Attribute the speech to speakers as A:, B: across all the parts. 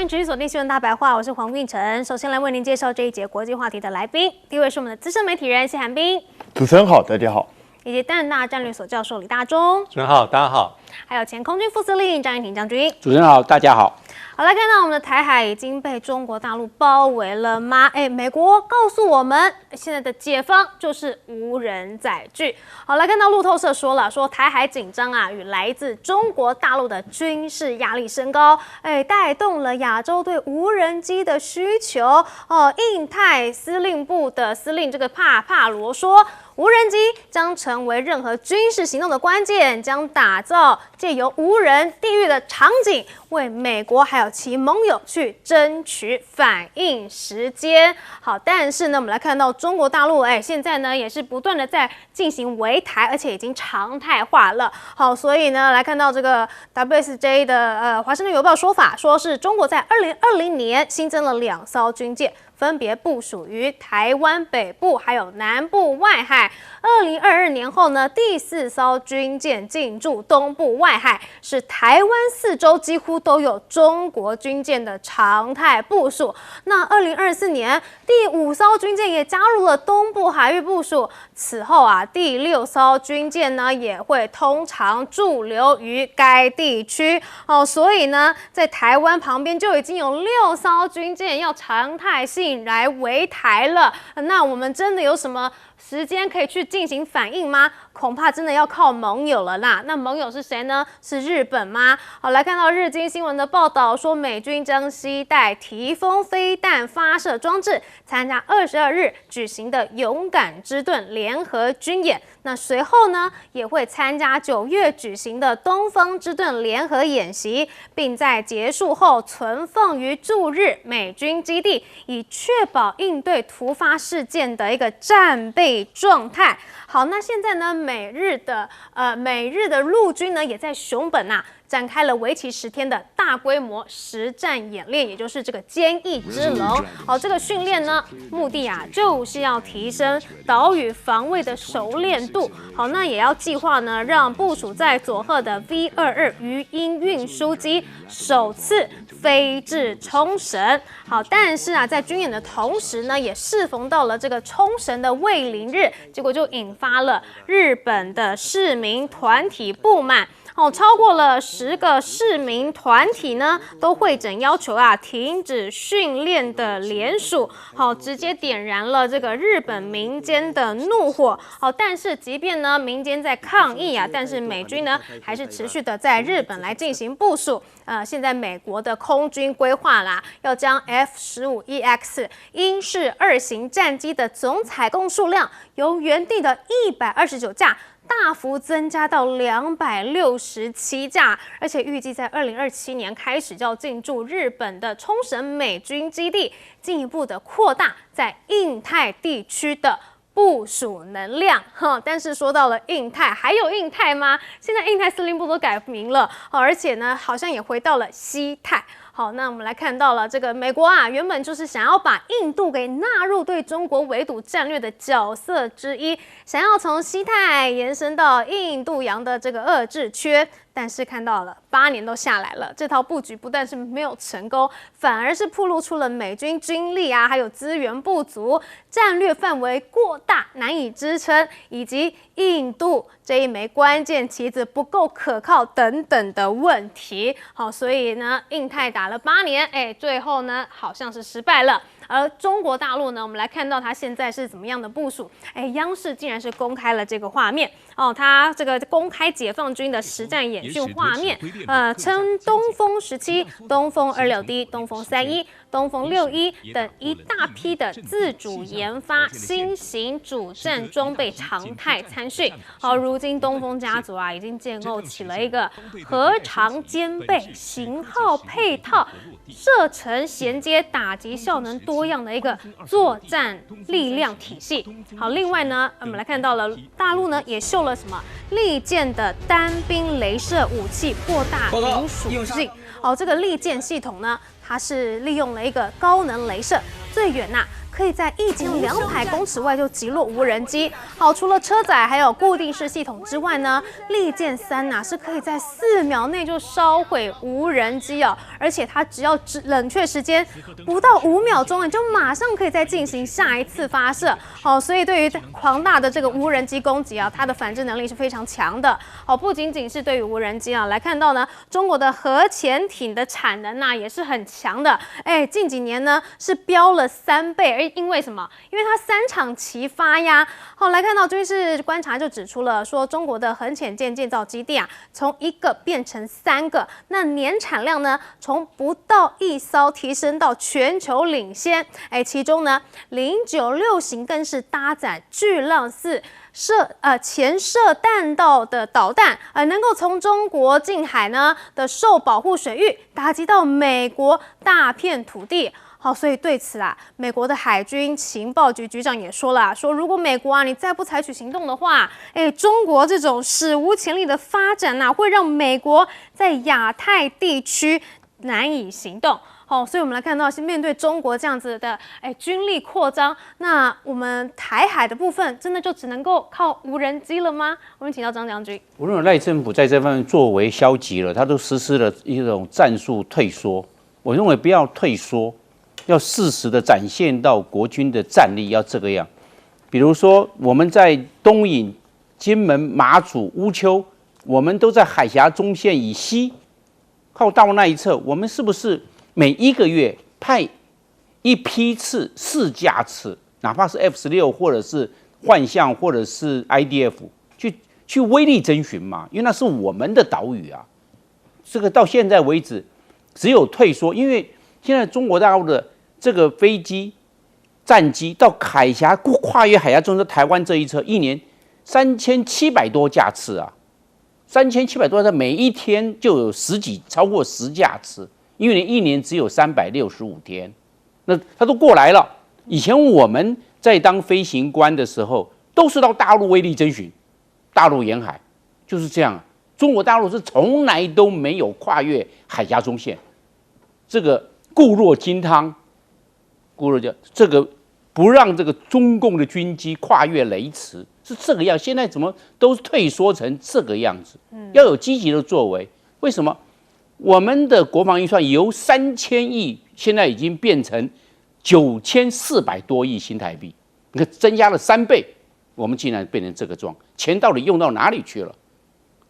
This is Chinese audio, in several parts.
A: 欢迎持续锁定新闻大白话，我是黄运成。首先来为您介绍这一节国际话题的来宾，第一位是我们的资深媒体人谢寒冰，
B: 主持人好，大家好。
A: 以及淡大战略所教授李大中，
C: 主持人好，大家好。
A: 还有前空军副司令张英廷将军，
D: 主持人好，大家好。
A: 好，来看到我们的台海已经被中国大陆包围了吗？美国告诉我们，现在的解放就是无人载具。好，来看到路透社说了，说台海紧张啊，与来自中国大陆的军事压力升高，带动了亚洲对无人机的需求。印太司令部的司令这个帕罗说，无人机将成为任何军事行动的关键，将打造借由无人地狱的场景，为美国还有其盟友去争取反应时间。好，但是呢，我们来看到中国大陆，现在呢也是不断的在进行围台，而且已经常态化了。好，所以呢，来看到这个 WSJ 的华盛顿邮报说法，说是中国在2020年新增了2艘军舰，分别部署于台湾北部还有南部外海。2022年后呢，第4艘军舰进驻东部外海，是台湾4周几乎都有中国军舰的常态部署。那2024年，第5艘军舰也加入了东部海域部署。此后啊，第6艘军舰呢也会通常驻留于该地区。所以呢，在台湾旁边就已经有6艘军舰要常态性来围台了。那我们真的有什么时间可以去进行反应吗？恐怕真的要靠盟友了啦。那盟友是谁呢？是日本吗？好，来看到日经新闻的报道说，美军将携带提风飞弹发射装置参加22日举行的勇敢之盾联合军演。那随后呢，也会参加9月举行的东方之盾联合演习，并在结束后存放于驻日美军基地，以确保应对突发事件的一个战备状态。好，那现在呢，美日的陆军呢，也在熊本展开了为期10天的大规模实战演练，也就是这个坚毅之龙。好，这个训练呢，目的就是要提升岛屿防卫的熟练度。好，那也要计划呢，让部署在佐贺的 V22鱼鹰运输机首次飞至冲绳。好，但是在军演的同时呢，也适逢到了这个冲绳的卫灵日，结果就引发了日本的市民团体不满。超过了10个市民团体呢，都会诊要求停止训练的联署，直接点燃了这个日本民间的怒火。但是即便呢民间在抗议但是美军呢还是持续的在日本来进行部署。现在美国的空军规划要将 F-15EX 鹰式2型战机的总采购数量由原定的129架大幅增加到267架，而且预计在2027年开始就要进驻日本的冲绳美军基地，进一步的扩大在印太地区的部署能量。但是说到了印太，还有印太吗？现在印太司令部都改名了，而且呢，好像也回到了西太。好，那我们来看到了这个美国原本就是想要把印度给纳入对中国围堵战略的角色之一，想要从西太延伸到印度洋的这个遏制区。但是看到了8年都下来了，这套布局不但是没有成功，反而是暴露出了美军军力还有资源不足、战略范围过大难以支撑，以及印度这一枚关键棋子不够可靠等等的问题。好，所以呢，印太打了8年，最后呢好像是失败了。而中国大陆呢，我们来看到它现在是怎么样的部署？央视竟然是公开了这个画面它这个公开解放军的实战演训画面，称东风17、东风26D、东风31、东风61等一大批的自主研发新型主战装备常态参训。好，如今东风家族已经建构起了一个核常兼备、型号配套、射程衔接、打击效能多样的一个作战力量体系。好，另外呢，我们来看到了大陆呢也秀了什么利剑的单兵雷射武器扩大民属性。这个利剑系统呢，它是利用了一个高能雷射，最远可以在1200公尺外就击落无人机。好，除了车载还有固定式系统之外呢，利剑3是可以在4秒内就烧毁无人机哦，而且它只要冷却时间不到5秒钟，你就马上可以再进行下一次发射。好，所以对于狂大的这个无人机攻击啊，它的反制能力是非常强的。好，不仅仅是对于无人机啊，来看到呢，中国的核潜艇的产能也是很强的。近几年呢是飙了3倍，而因为什么？因为它3场齐发呀。好，来看到军事观察就指出了，说中国的核潜舰建造基地从1个变成3个，那年产量呢从不到1艘提升到全球领先。其中呢096型更是搭载巨浪4潜射弹道的导弹，能够从中国近海呢的受保护水域打击到美国大片土地。好，所以对此美国的海军情报局局长也说了，说如果美国你再不采取行动的话，中国这种史无前例的发展会让美国在亚太地区难以行动。好，所以我们来看到，是面对中国这样子的军力扩张，那我们台海的部分真的就只能够靠无人机了吗？我们请到张将军。
B: 我认为赖政府在这方面作为消极了，他都实施了一种战术退缩。我认为不要退缩，要适时的展现到国军的战力，要这个样。比如说我们在东引、金门、马祖、乌丘，我们都在海峡中线以西，靠到那一侧，我们是不是每1个月派一批次4架次，哪怕是 F-16或者是幻象或者是 IDF 去威力征询嘛？因为那是我们的岛屿啊。这个到现在为止只有退缩，因为现在中国大陆的这个飞机、战机到海峡跨越海峡中的台湾这一侧，一年3700多架次啊，3700多架，每一天就有超过10架次。因为一年只有365天，那他都过来了。以前我们在当飞行官的时候，都是到大陆威力征询，大陆沿海就是这样。中国大陆是从来都没有跨越海峡中线，这个固若金汤，这个不让这个中共的军机跨越雷池，是这个样。现在怎么都退缩成这个样子？要有积极的作为。为什么？我们的国防预算由3000亿，现在已经变成9400多亿新台币，你看增加了3倍，我们竟然变成这个状，钱到底用到哪里去了？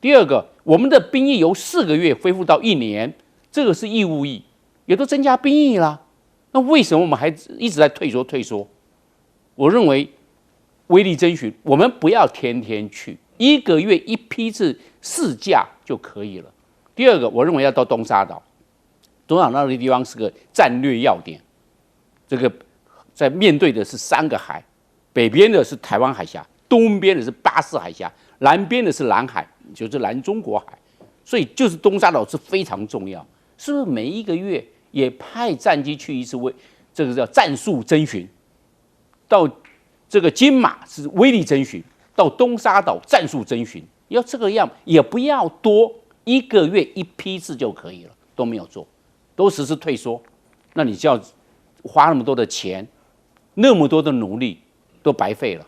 B: 第二个，我们的兵役由4个月恢复到1年，这个是义务役，也都增加兵役啦。那为什么我们还一直在退缩？我认为威力征询，我们不要天天去，1个月一批次4架就可以了。第二个，我认为要到东沙岛，东沙岛那个地方是个战略要点，这个在面对的是3个海，北边的是台湾海峡，东边的是巴士海峡，南边的是南海，就是南中国海，所以就是东沙岛是非常重要。是不是每1个月也派战机去一次这个叫战术征询？到这个金马是威力征询，到东沙岛战术征询，要这个样，也不要多。1个月一批次就可以了，都没有做，都实施退缩，那你就要花那么多的钱，那么多的努力都白费了。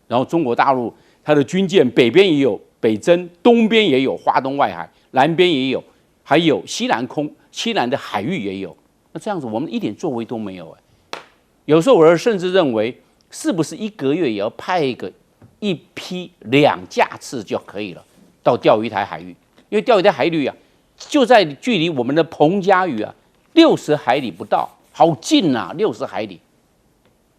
B: 然后中国大陆它的军舰北边也有北征，东边也有华东外海，南边也有，还有西南的海域也有。那这样子我们一点作为都没有有时候我甚至认为，是不是1个月也要派一批2架次就可以了，到钓鱼台海域。因为钓鱼台海域就在距离我们的彭佳屿60海里不到，好近啊，60海里。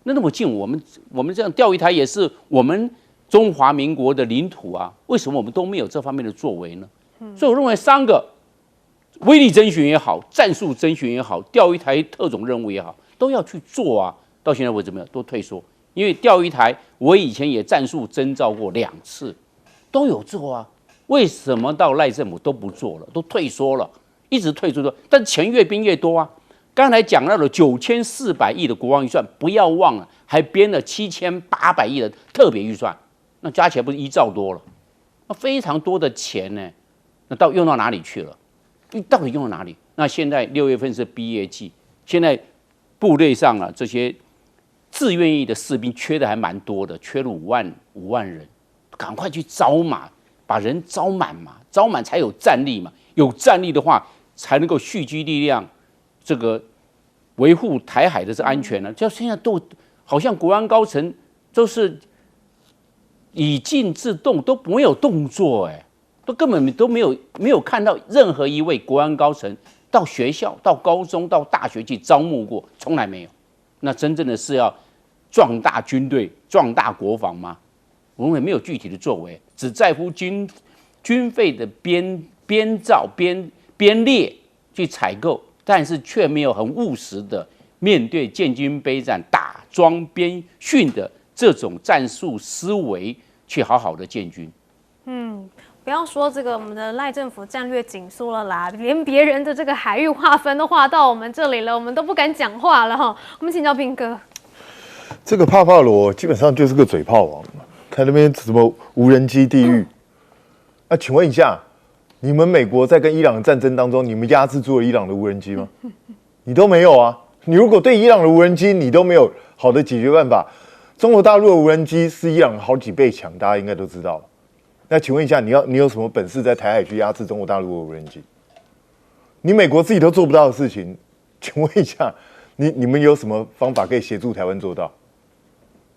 B: 那么近，我们这样钓鱼台也是我们中华民国的领土啊，为什么我们都没有这方面的作为呢？所以我认为3个威力征询也好，战术征询也好，钓鱼台特种任务也好，都要去做啊。到现在为止没有，都退缩。因为钓鱼台，我以前也战术征召过2次，都有做啊。为什么到赖政府都不做了，都退缩了，一直退缩，但钱越编越多啊。刚才讲到了9400亿的国防预算，不要忘了还编了7800亿的特别预算，那加起来不是1兆多了？那非常多的钱呢，那用到哪里去了？到底用到哪里？那现在6月份是毕业季，现在部队上这些自愿役的士兵缺的还蛮多的，缺了5万人，赶快去招马，把人招满嘛，招满才有战力嘛，有战力的话才能够蓄积力量，这个维护台海的这安全呢。就现在都好像国安高层都是以静制动，都没有动作都根本都没有看到任何一位国安高层到学校、到高中、到大学去招募过，从来没有。那真正的是要壮大军队、壮大国防吗？我们也没有具体的作为，只在乎军费的编造、编列去采购，但是却没有很务实的面对建军备战、打桩编训的这种战术思维去好好的建军。
A: 不要说这个我们的赖政府战略紧缩了啦，连别人的这个海域划分都划到我们这里了，我们都不敢讲话了哈。我们请教彬哥，
C: 这个帕帕罗基本上就是个嘴炮王嘛，他那边什么无人机地狱，那请问一下，你们美国在跟伊朗的战争当中，你们压制住了伊朗的无人机吗？你都没有啊！你如果对伊朗的无人机你都没有好的解决办法，中国大陆的无人机是伊朗好几倍强，大家应该都知道。那请问一下，你有什么本事在台海去压制中国大陆的无人机？你美国自己都做不到的事情，请问一下，你们有什么方法可以协助台湾做到？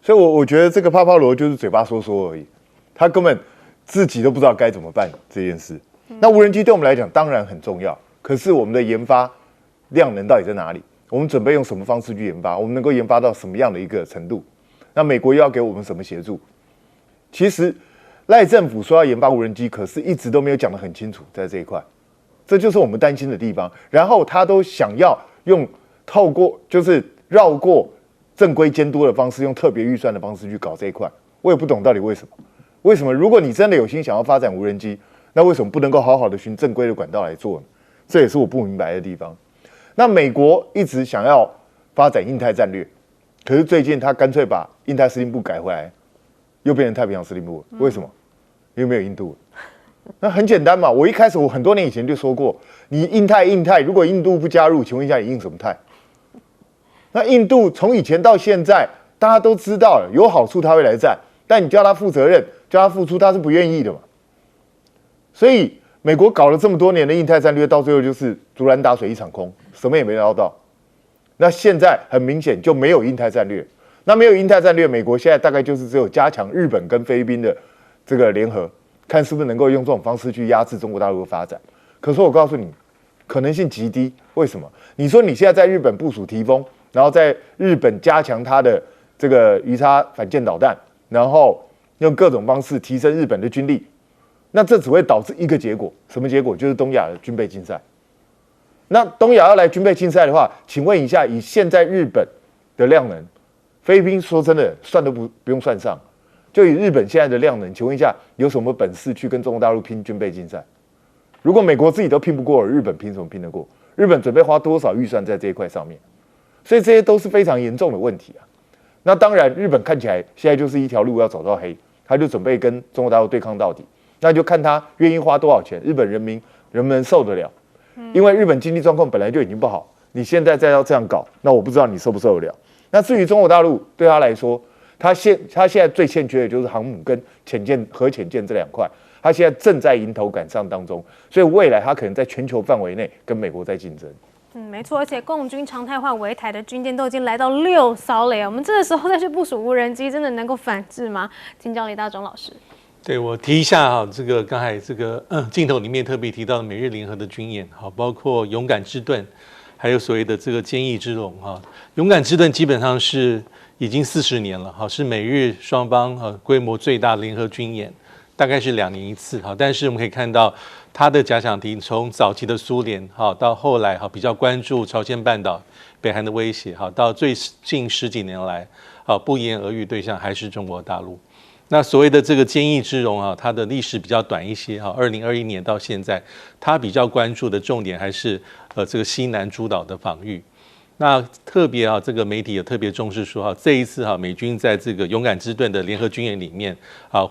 C: 所以我觉得这个帕帕罗就是嘴巴说说而已，他根本自己都不知道该怎么办这件事。那无人机对我们来讲当然很重要，可是我们的研发量能到底在哪里？我们准备用什么方式去研发？我们能够研发到什么样的一个程度？那美国又要给我们什么协助？其实赖政府说要研发无人机，可是一直都没有讲得很清楚，在这一块，这就是我们担心的地方。然后他都想要透过就是绕过正规监督的方式，用特别预算的方式去搞这一块，我也不懂到底为什么。为什么？如果你真的有心想要发展无人机，那为什么不能够好好的循正规的管道来做呢？这也是我不明白的地方。那美国一直想要发展印太战略，可是最近他干脆把印太司令部改回来，又变成太平洋司令部了。为什么？因为没有印度。那很简单嘛，我很多年以前就说过，你印太，如果印度不加入，请问一下你印什么太？那印度从以前到现在，大家都知道了，有好处他会来战，但你叫他负责任，叫他付出，他是不愿意的嘛。所以美国搞了这么多年的印太战略，到最后就是竹篮打水一场空，什么也没捞到。那现在很明显就没有印太战略。那没有印太战略，美国现在大概就是只有加强日本跟菲律宾的这个联合，看是不是能够用这种方式去压制中国大陆的发展。可是我告诉你，可能性极低。为什么？你说你现在在日本部署提风，然后在日本加强它的这个鱼叉反舰导弹，然后用各种方式提升日本的军力，那这只会导致一个结果，什么结果？就是东亚的军备竞赛。那东亚要来军备竞赛的话，请问一下，以现在日本的量能，菲律宾说真的算都不用算上，就以日本现在的量能，请问一下，有什么本事去跟中国大陆拼军备竞赛？如果美国自己都拼不过，日本凭什么拼得过？日本准备花多少预算在这一块上面？所以这些都是非常严重的问题啊。那当然，日本看起来现在就是一条路要走到黑，他就准备跟中国大陆对抗到底。那就看他愿意花多少钱，日本人民能不能受得了？因为日本经济状况本来就已经不好，你现在再要这样搞，那我不知道你受不受得了。那至于中国大陆，对他来说，他现在最欠缺的就是航母跟核潜舰这两块，他现在正在迎头赶上当中，所以未来他可能在全球范围内跟美国在竞争。
A: 没错，而且共军常态化围台的军舰都已经来到6艘了耶，我们这个时候再去部署无人机，真的能够反制吗？请教李大中老师。
D: 对，我提一下哈，这个刚才这个镜头里面特别提到的美日联合的军演，好，包括勇敢之盾，还有所谓的这个坚毅之龙哈。勇敢之盾基本上是已经40年了，哈，是美日双方规模最大的联合军演，大概是2年一次哈。但是我们可以看到，它的假想敌从早期的苏联哈，到后来哈比较关注朝鲜半岛、北韩的威胁哈，到最近10几年来，不言而喻对象还是中国大陆。那所谓的这个坚毅之龙啊，它的历史比较短一些哈，2021年到现在，它比较关注的重点还是这个西南诸岛的防御。那特别这个媒体也特别重视说这一次美军在这个勇敢之盾的联合军演里面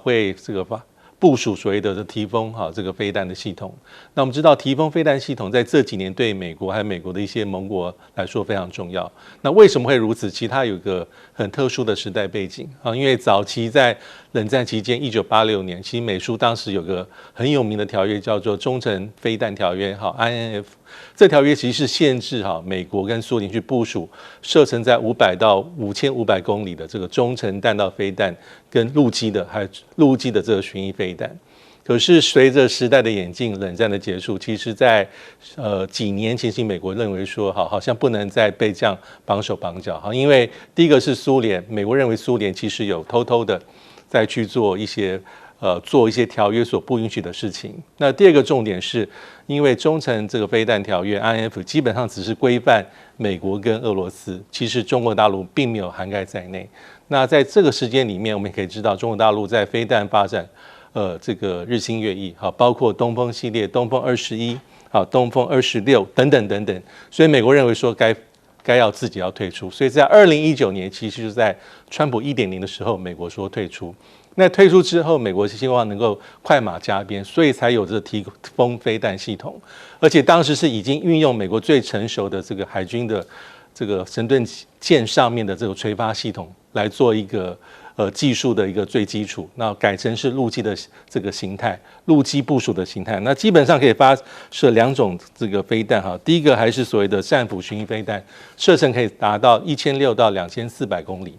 D: 会这个部署所谓的提风这个飞弹的系统。那我们知道提风飞弹系统在这几年对美国还有美国的一些盟国来说非常重要。那为什么会如此？其实它有一个很特殊的时代背景因为早期在冷战期间，1986年，其实美苏当时有个很有名的条约叫做中程飞弹条约INF。这条约其实是限制美国跟苏联去部署射程在500到5500公里的这个中程弹道飞弹跟陆基的还有陆基的这个巡弋飞弹。可是随着时代的演进，冷战的结束，其实在几年前，其实美国认为说好像不能再被这样绑手绑脚因为第一个是苏联，美国认为苏联其实有偷偷的在去做一些条约所不允许的事情。那第二个重点是，因为中程这个飞弹条约 INF 基本上只是规范美国跟俄罗斯，其实中国大陆并没有涵盖在内。那在这个时间里面，我们也可以知道，中国大陆在飞弹发展这个日新月异包括东风系列、东风21、东风26等等等等，所以美国认为说该要自己要退出，所以在2019年，其实就是在川普1.0的时候，美国说退出。那退出之后，美国是希望能够快马加鞭，所以才有这提风飞弹系统，而且当时是已经运用美国最成熟的这个海军的这个神盾舰上面的这个垂发系统来做一个技术的一个最基础，那改成是陆基的这个形态，陆基部署的形态。那基本上可以发射2种这个飞弹第一个还是所谓的战斧巡弋飞弹，射程可以达到1600到2400公里。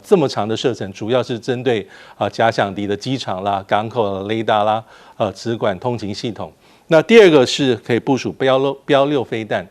D: 这么长的射程，主要是针对假想敌的机场啦、港口雷达啦、直管通勤系统。那第二个是可以部署标6飞弹，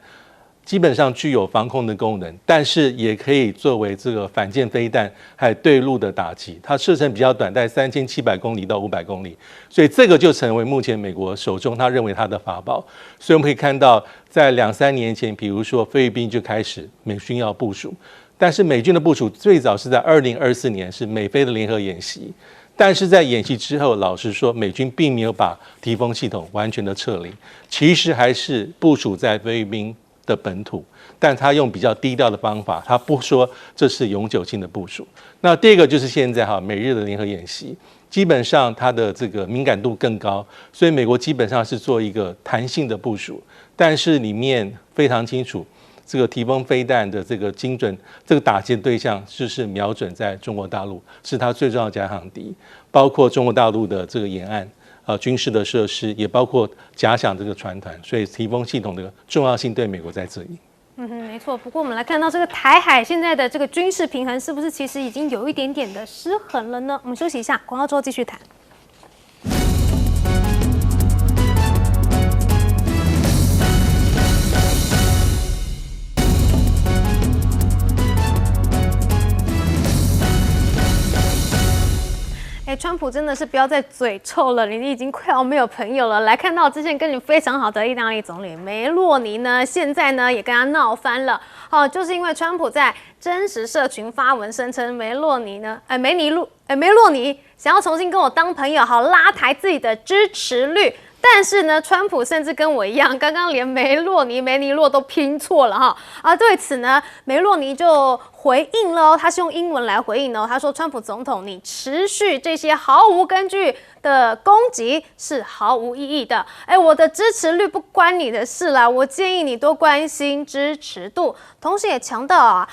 D: 基本上具有防空的功能，但是也可以作为这个反舰飞弹还有对陆的打击。它射程比较短，在3700公里到500公里，所以这个就成为目前美国手中他认为他的法宝。所以我们可以看到，在2-3年前，比如说菲律宾就开始美军要部署。但是美军的部署最早是在2024年，是美菲的联合演习。但是在演习之后，老实说，美军并没有把提风系统完全的撤离，其实还是部署在菲律宾的本土，但他用比较低调的方法，他不说这是永久性的部署。那第二个就是现在美日的联合演习，基本上它的这个敏感度更高，所以美国基本上是做一个弹性的部署，但是里面非常清楚。这个提风飞弹的这个精准，这个打击的对象就是瞄准在中国大陆，是它最重要的假想敌，包括中国大陆的这个沿岸军事的设施，也包括假想这个船团，所以提风系统的重要性对美国在这里。
A: 没错。不过我们来看到这个台海现在的这个军事平衡，是不是其实已经有一点点的失衡了呢？我们休息一下，广告之后继续谈。川普真的是不要再嘴臭了，你已经快要没有朋友了。来看到之前跟你非常好的意大利总理梅洛尼呢，现在呢也跟他闹翻了。就是因为川普在真实社群发文声称梅洛尼想要重新跟我当朋友，好拉抬自己的支持率。但是呢，川普甚至跟我一样，刚刚连梅尼洛都拼错了对此呢，梅洛尼就回应了他是用英文来回应他说：“川普总统，你持续这些毫无根据的攻击是毫无意义的。我的支持率不关你的事啦，我建议你多关心支持度。”同时也强调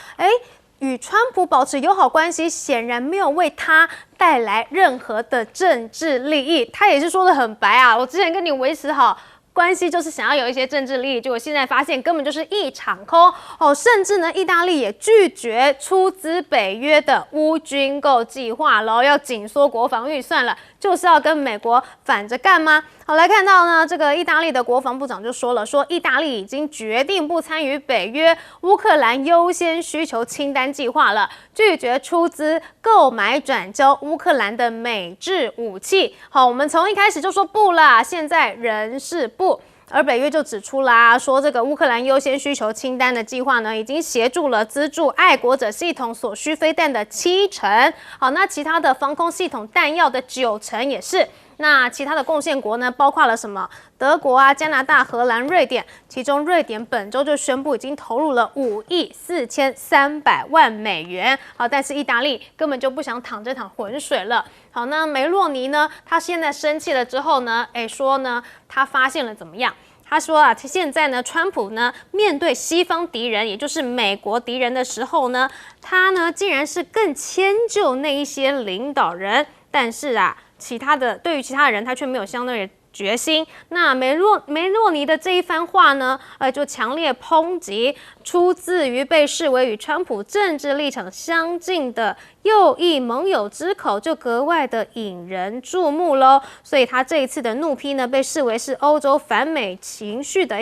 A: 与川普保持友好关系，显然没有为他带来任何的政治利益。他也是说得很白我之前跟你维持好关系就是想要有一些政治利益，结果现在发现根本就是一场空甚至呢，意大利也拒绝出资北约的乌军购计划了，要紧缩国防预算了，就是要跟美国反着干吗？好，来看到呢，这个意大利的国防部长就说了，意大利已经决定不参与北约乌克兰优先需求清单计划了，拒绝出资购买转交乌克兰的美制武器。好，我们从一开始就说不啦，现在仍是不。而北约就指出啦，说这个乌克兰优先需求清单的计划呢，已经协助了资助爱国者系统所需飞弹的70%。好，那其他的防空系统弹药的90%也是。那其他的贡献国呢，包括了什么？德国啊、加拿大、荷兰、瑞典，其中瑞典本周就宣布已经投入了$5.43亿。好，但是意大利根本就不想淌这趟浑水了。好，那梅洛尼呢，他现在生气了之后呢，说呢，他发现了怎么样？他说啊，现在呢，川普呢面对西方敌人，也就是美国敌人的时候呢，他呢竟然是更迁就那一些领导人，但是啊，对于其他的人，他却没有相对的决心。那梅洛尼的这一番话呢，就强烈抨击出自于被视为与川普政治立场相近的右翼盟友之口，就格外的引人注目喽。所以他这一次的怒批呢，被视为是欧洲反美情绪的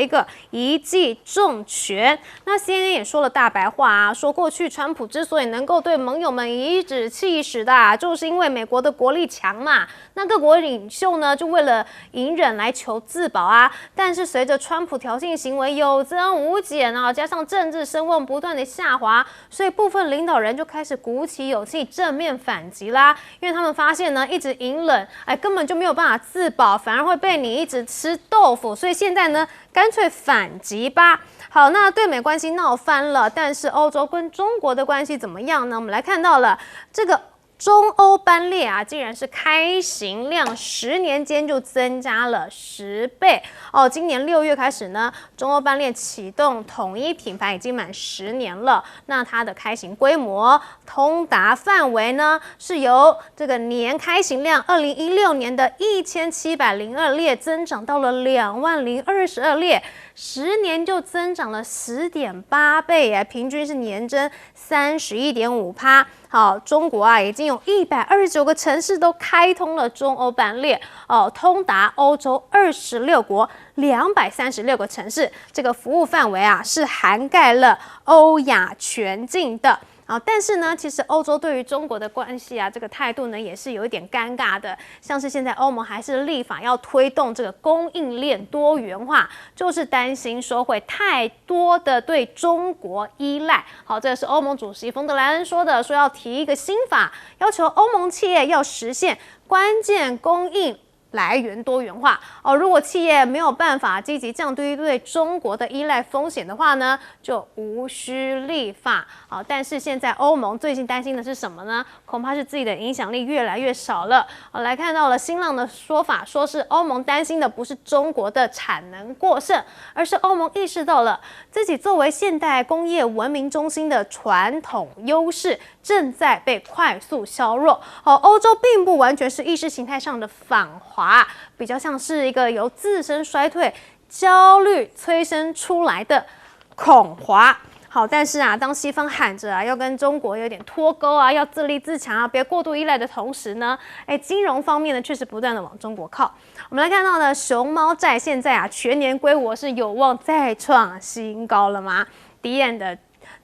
A: 一记重拳。那 CNN 也说了大白话啊，说过去川普之所以能够对盟友们颐指气使的，就是因为美国的国力强嘛。那各国领袖呢，就为了隐忍来求自保啊。但是随着川普挑衅行为有增无减啊，加上政治声望不断的下滑，所以部分领导人就开始鼓起勇气正面反击啦。因为他们发现呢，一直隐忍，根本就没有办法自保，反而会被你一直吃豆腐。所以现在呢，干脆反击吧。好，那对美关系闹翻了，但是欧洲跟中国的关系怎么样呢？我们来看到了这个中欧班列啊，竟然是开行量10年间就增加了10倍哦。今年6月开始呢，中欧班列启动统一品牌已经满10年了。那它的开行规模、通达范围呢，是由这个年开行量2016年的1702列增长到了20022列，10年就增长了10.8倍，平均是年增31.5%。好，中国啊已经有129个城市都开通了中欧班列哦，通达欧洲26国236个城市，这个服务范围啊是涵盖了欧亚全境的。但是呢，其实欧洲对于中国的关系啊，这个态度呢也是有一点尴尬的。像是现在欧盟还是立法要推动这个供应链多元化，就是担心说会太多的对中国依赖。好，这是欧盟主席冯德莱恩说的，说要提一个新法，要求欧盟企业要实现关键供应来源多元化哦。如果企业没有办法积极降低对中国的依赖风险的话呢，就无需立法。好，但是现在欧盟最近担心的是什么呢？恐怕是自己的影响力越来越少了。来看到了新浪的说法，说是欧盟担心的不是中国的产能过剩，而是欧盟意识到了自己作为现代工业文明中心的传统优势正在被快速削弱。欧洲并不完全是意识形态上的反华，比较像是一个由自身衰退、焦虑催生出来的恐华。好，但是啊，当西方喊着要跟中国有点脱钩啊，要自立自强啊，别过度依赖的同时呢，金融方面呢确实不断的往中国靠。我们来看到呢，熊猫债现在啊全年规模是有望再创新高了吗？迪眼的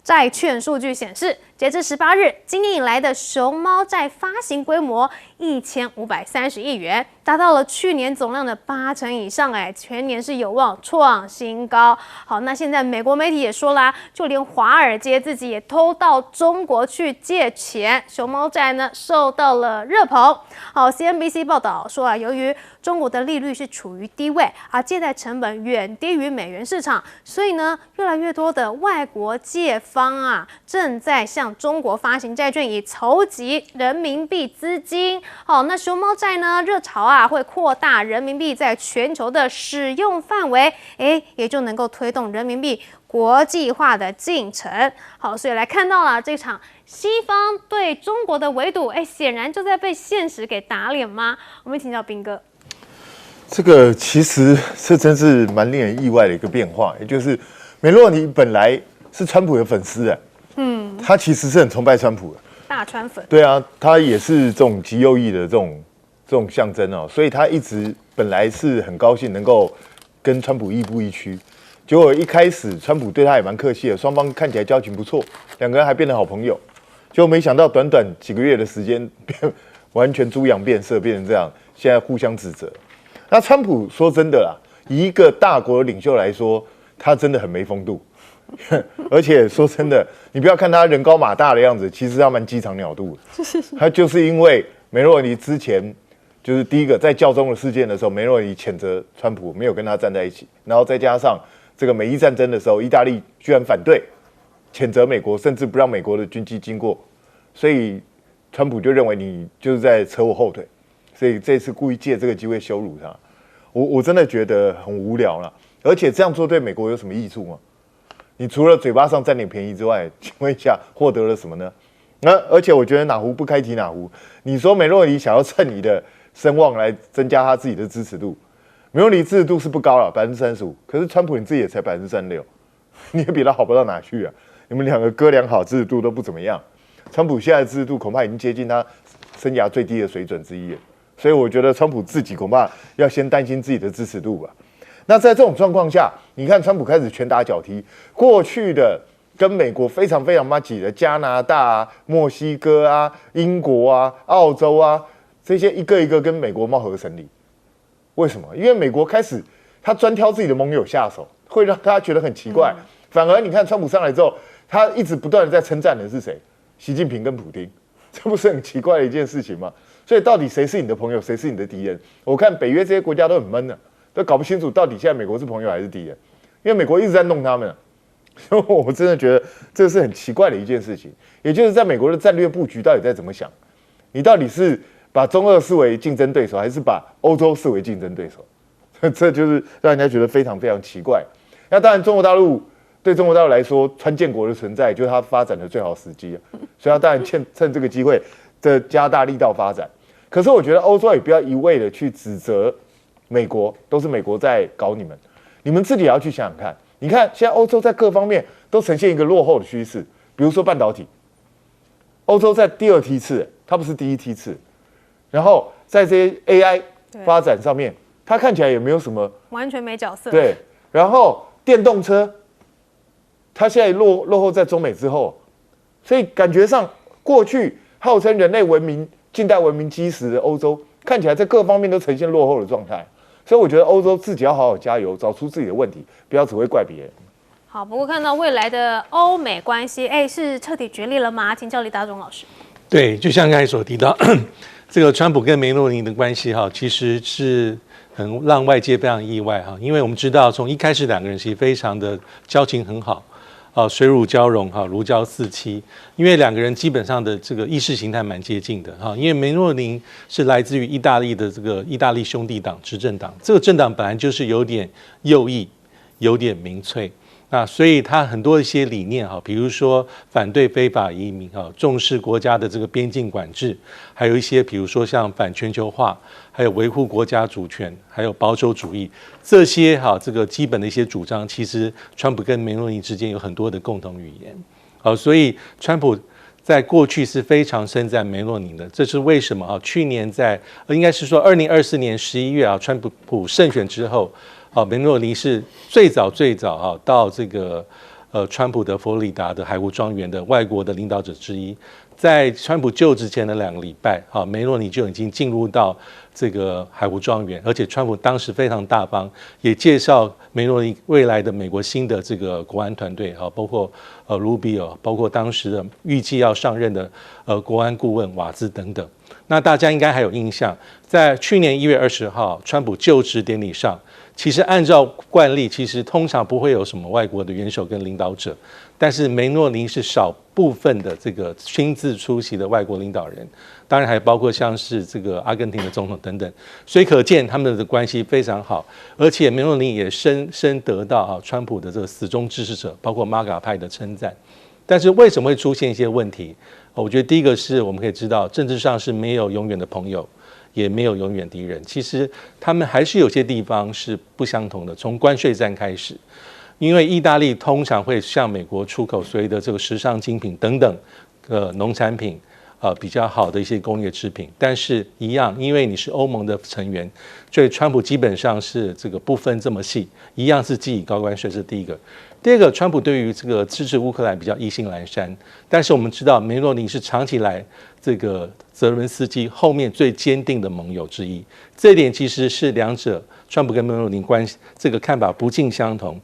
A: 债券数据显示，截至18日，今年以来的熊猫债发行规模1530亿元，达到了去年总量的80%以上，全年是有望创新高。好，那现在美国媒体也说啦，就连华尔街自己也偷到中国去借钱，熊猫债呢受到了热捧。好 ，CNBC 报道说啊，由于中国的利率是处于低位啊，借贷成本远低于美元市场，所以呢，越来越多的外国借方啊，正在向中国发行债券，以筹集人民币资金。好，那熊猫债呢，热潮啊，会扩大人民币在全球的使用范围，也就能够推动人民币国际化的进程。好，所以来看到了这场西方对中国的围堵，显然就在被现实给打脸吗？我们请教彬哥。
C: 这个其实这真是蛮令人意外的一个变化，也就是梅洛尼本来是川普的粉丝，他其实是很崇拜川普的，
A: 大川粉。
C: 对啊，他也是这种极右翼的这种象征哦，所以他一直本来是很高兴能够跟川普亦步亦趋，结果一开始川普对他也蛮客气的，双方看起来交情不错，两个人还变成好朋友，结果没想到短短几个月的时间，完全猪羊变色，变成这样，现在互相指责。那川普说真的啦，以一个大国的领袖来说，他真的很没风度，而且说真的，你不要看他人高马大的样子，其实他蛮鸡肠鸟肚的。他就是因为梅洛尼之前就是第一个在教宗的事件的时候，梅洛尼谴责川普没有跟他站在一起，然后再加上这个美伊战争的时候，意大利居然反对，谴责美国，甚至不让美国的军机经过，所以川普就认为你就是在扯我后腿，所以这次故意借这个机会羞辱他。我真的觉得很无聊了，而且这样做对美国有什么益处吗？你除了嘴巴上占点便宜之外，请问一下获得了什么呢？而且我觉得哪壶不开提哪壶，你说梅洛尼想要趁你的声望来增加他自己的支持度，梅洛尼支持度是不高了，35%，可是川普你自己也才36%，你也比他好不到哪去啊！你们两个哥俩好，支持度都不怎么样。川普现在的支持度恐怕已经接近他生涯最低的水准之一了，所以我觉得川普自己恐怕要先担心自己的支持度吧。那在这种状况下，你看川普开始拳打脚踢，过去的跟美国非常非常麻吉的加拿大啊、墨西哥啊、英国啊、澳洲啊，这些一个一个跟美国貌合神离。为什么？因为美国开始他专挑自己的盟友下手，会让大家觉得很奇怪。反而你看川普上来之后，他一直不断的在称赞的是谁？习近平跟普丁，这不是很奇怪的一件事情吗？所以到底谁是你的朋友，谁是你的敌人？我看北约这些国家都很闷的，都搞不清楚到底现在美国是朋友还是敌人，因为美国一直在弄他们。所以我真的觉得这是很奇怪的一件事情，也就是在美国的战略布局到底在怎么想？你到底是把中俄视为竞争对手，还是把欧洲视为竞争对手？这就是让人家觉得非常非常奇怪。那当然，对中国大陆来说，川建国的存在就是它发展的最好时机啊，所以它当然趁这个机会的加大力道发展。可是我觉得欧洲也不要一味的去指责美国，都是美国在搞你们，你们自己也要去想想看。你看现在欧洲在各方面都呈现一个落后的趋势，比如说半导体，欧洲在第2梯次，它不是第1梯次，然后在这些 AI 发展上面，它看起来也没有什么，
A: 完全没角色。
C: 对，然后电动车，它现在落后在中美之后，所以感觉上过去号称人类文明、近代文明基石的欧洲，看起来在各方面都呈现落后的状态。所以我觉得欧洲自己要好好加油，找出自己的问题，不要只会怪别人。
A: 好，不过看到未来的欧美关系，是彻底决裂了吗？请教李大中老师。
D: 对，就像刚才所提到，这个川普跟梅洛尼的关系哈，其实是很让外界非常意外哈，因为我们知道从一开始两个人其实非常的交情很好。水乳交融哈，如胶似漆。因为两个人基本上的这个意识形态蛮接近的哈。因为梅洛尼是来自于意大利的这个意大利兄弟党执政党，这个政党本来就是有点右翼，有点民粹。那所以他很多一些理念哈，比如说反对非法移民哈，重视国家的这个边境管制，还有一些比如说像反全球化，还有维护国家主权，还有保守主义这些哈，这个基本的一些主张，其实川普跟梅洛尼之间有很多的共同语言。好，所以川普在过去是非常称赞梅洛尼的，这是为什么啊？去年在应该是说2024年11月啊，川普胜选之后。梅洛尼是最早到这个川普的佛罗里达的海湖庄园的外国的领导者之一，在川普就职前的2个礼拜，梅洛尼就已经进入到这个海湖庄园，而且川普当时非常大方，也介绍梅洛尼未来的美国新的这个国安团队，包括Rubio， 包括当时的预计要上任的国安顾问瓦兹等等。那大家应该还有印象，在去年1月20号，川普就职典礼上。其实按照惯例，其实通常不会有什么外国的元首跟领导者，但是梅洛尼是少部分的这个亲自出席的外国领导人，当然还包括像是这个阿根廷的总统等等，所以可见他们的关系非常好，而且梅洛尼也深得到川普的这个死忠支持者，包括MAGA派的称赞。但是为什么会出现一些问题？我觉得第一个是我们可以知道，政治上是没有永远的朋友。也没有永远敌人，其实他们还是有些地方是不相同的。从关税战开始，因为意大利通常会向美国出口所谓的这个时尚精品等等农产品，比较好的一些工业制品，但是一样，因为你是欧盟的成员，所以川普基本上是这个不分这么细，一样是给予高关税，是第一个。第二个，川普对于这个支持乌克兰比较意兴阑珊，但是我们知道梅洛尼是长期来这个泽伦斯基后面最坚定的盟友之一，这一点其实是两者川普跟梅洛尼关系这个看法不尽相同。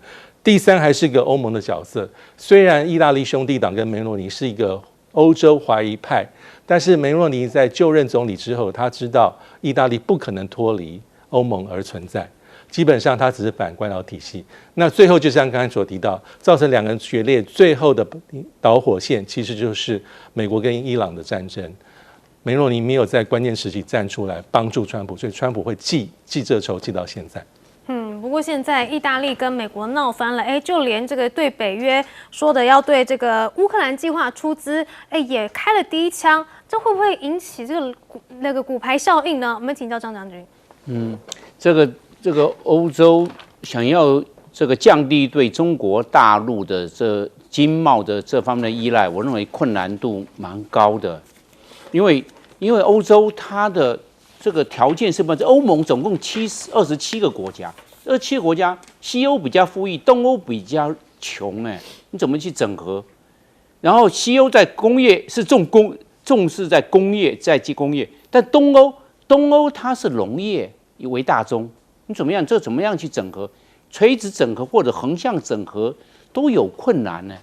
D: 第三，还是一个欧盟的角色，虽然意大利兄弟党跟梅洛尼是一个欧洲怀疑派，但是梅洛尼在就任总理之后，他知道意大利不可能脱离欧盟而存在，基本上他只是反官僚体系。那最后就像刚才所提到，造成两个人决裂，最后的导火线其实就是美国跟伊朗的战争。梅洛尼没有在关键时期站出来帮助川普，所以川普会记这仇记到现在。
A: 不过现在意大利跟美国闹翻了，就连这个对北约说的要对这个乌克兰计划出资，也开了第一枪，这会不会引起这个骨牌效应呢？我们请教张将军。
B: 这个欧洲想要这个降低对中国大陆的这经贸的这方面的依赖，我认为困难度蛮高的，因为欧洲它的这个条件是不是？欧盟总共27个国家，27个国家，西欧比较富裕，东欧比较穷，你怎么去整合？然后西欧在工业是重视在工业在技工业，但东欧它是农业为大宗，你怎么样？这怎么样去整合？垂直整合或者横向整合都有困难呢。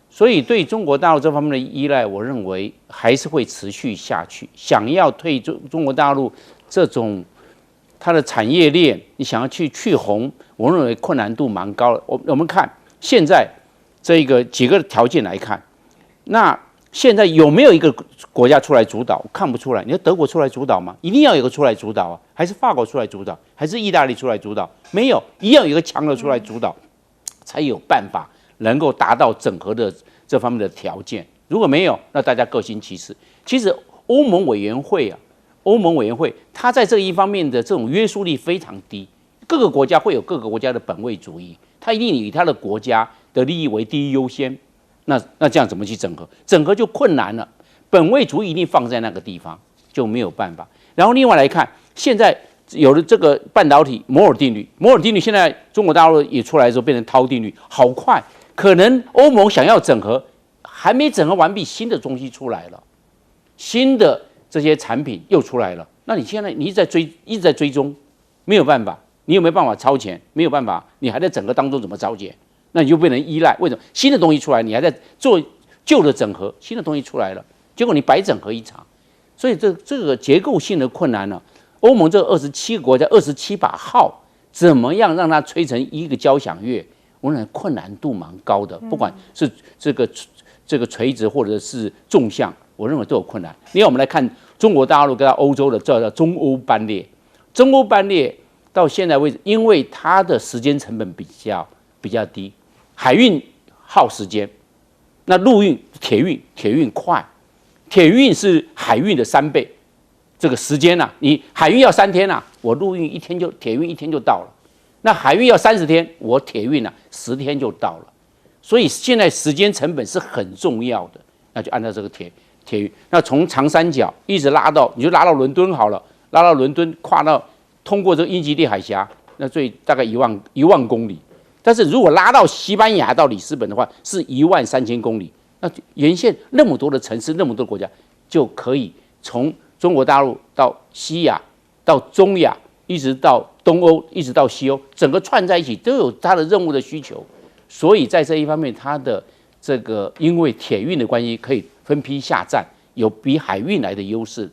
B: 所以对中国大陆这方面的依赖，我认为还是会持续下去。想要退中国大陆这种它的产业链，你想要去红，我认为困难度蛮高的。我们看现在这个几个条件来看，那现在有没有一个国家出来主导？看不出来。你说德国出来主导吗？一定要有一个出来主导啊？还是法国出来主导？还是意大利出来主导？没有，一定要有一个强的出来主导，才有办法能够达到整合的这方面的条件。如果没有，那大家各行其事。其实欧盟委员会它在这一方面的这种约束力非常低，各个国家会有各个国家的本位主义，它一定以它的国家的利益为第一优先。那这样怎么去整合？整合就困难了，本位主义一定放在那个地方，就没有办法。然后另外来看，现在有了这个半导体摩尔定律现在中国大陆也出来的时候变成涛定律，好快，可能欧盟想要整合，还没整合完毕，新的东西出来了，新的这些产品又出来了，那你现在你一直在追踪，没有办法，你有没有办法超前？没有办法，你还在整合当中怎么超前？那你就变成依赖。为什么新的东西出来，你还在做旧的整合？新的东西出来了，结果你白整合一场，所以这个结构性的困难呢，欧盟这27个国家27把号，怎么样让它吹成一个交响乐？我认为困难度蛮高的，不管是这个垂直或者是纵向，我认为都有困难。另外，我们来看中国大陆跟欧洲的叫中欧班列，中欧班列到现在为止，因为它的时间成本比较低。海运耗时间，那陆运、铁运快，铁运是海运的3倍，这个时间你海运要3天我陆运铁运1天就到了。那海运要30天，我铁运10天就到了。所以现在时间成本是很重要的，那就按照这个铁运，那从长三角一直你就拉到伦敦好了，拉到伦敦通过这个英吉利海峡，那大概1万公里。但是如果拉到西班牙到里斯本的话，是13000公里。那沿线那么多的城市，那么多的国家，就可以从中国大陆到西亚、到中亚，一直到东欧，一直到西欧，整个串在一起，都有它的任务的需求。所以在这一方面，它的这个因为铁运的关系，可以分批下站，有比海运来的优势。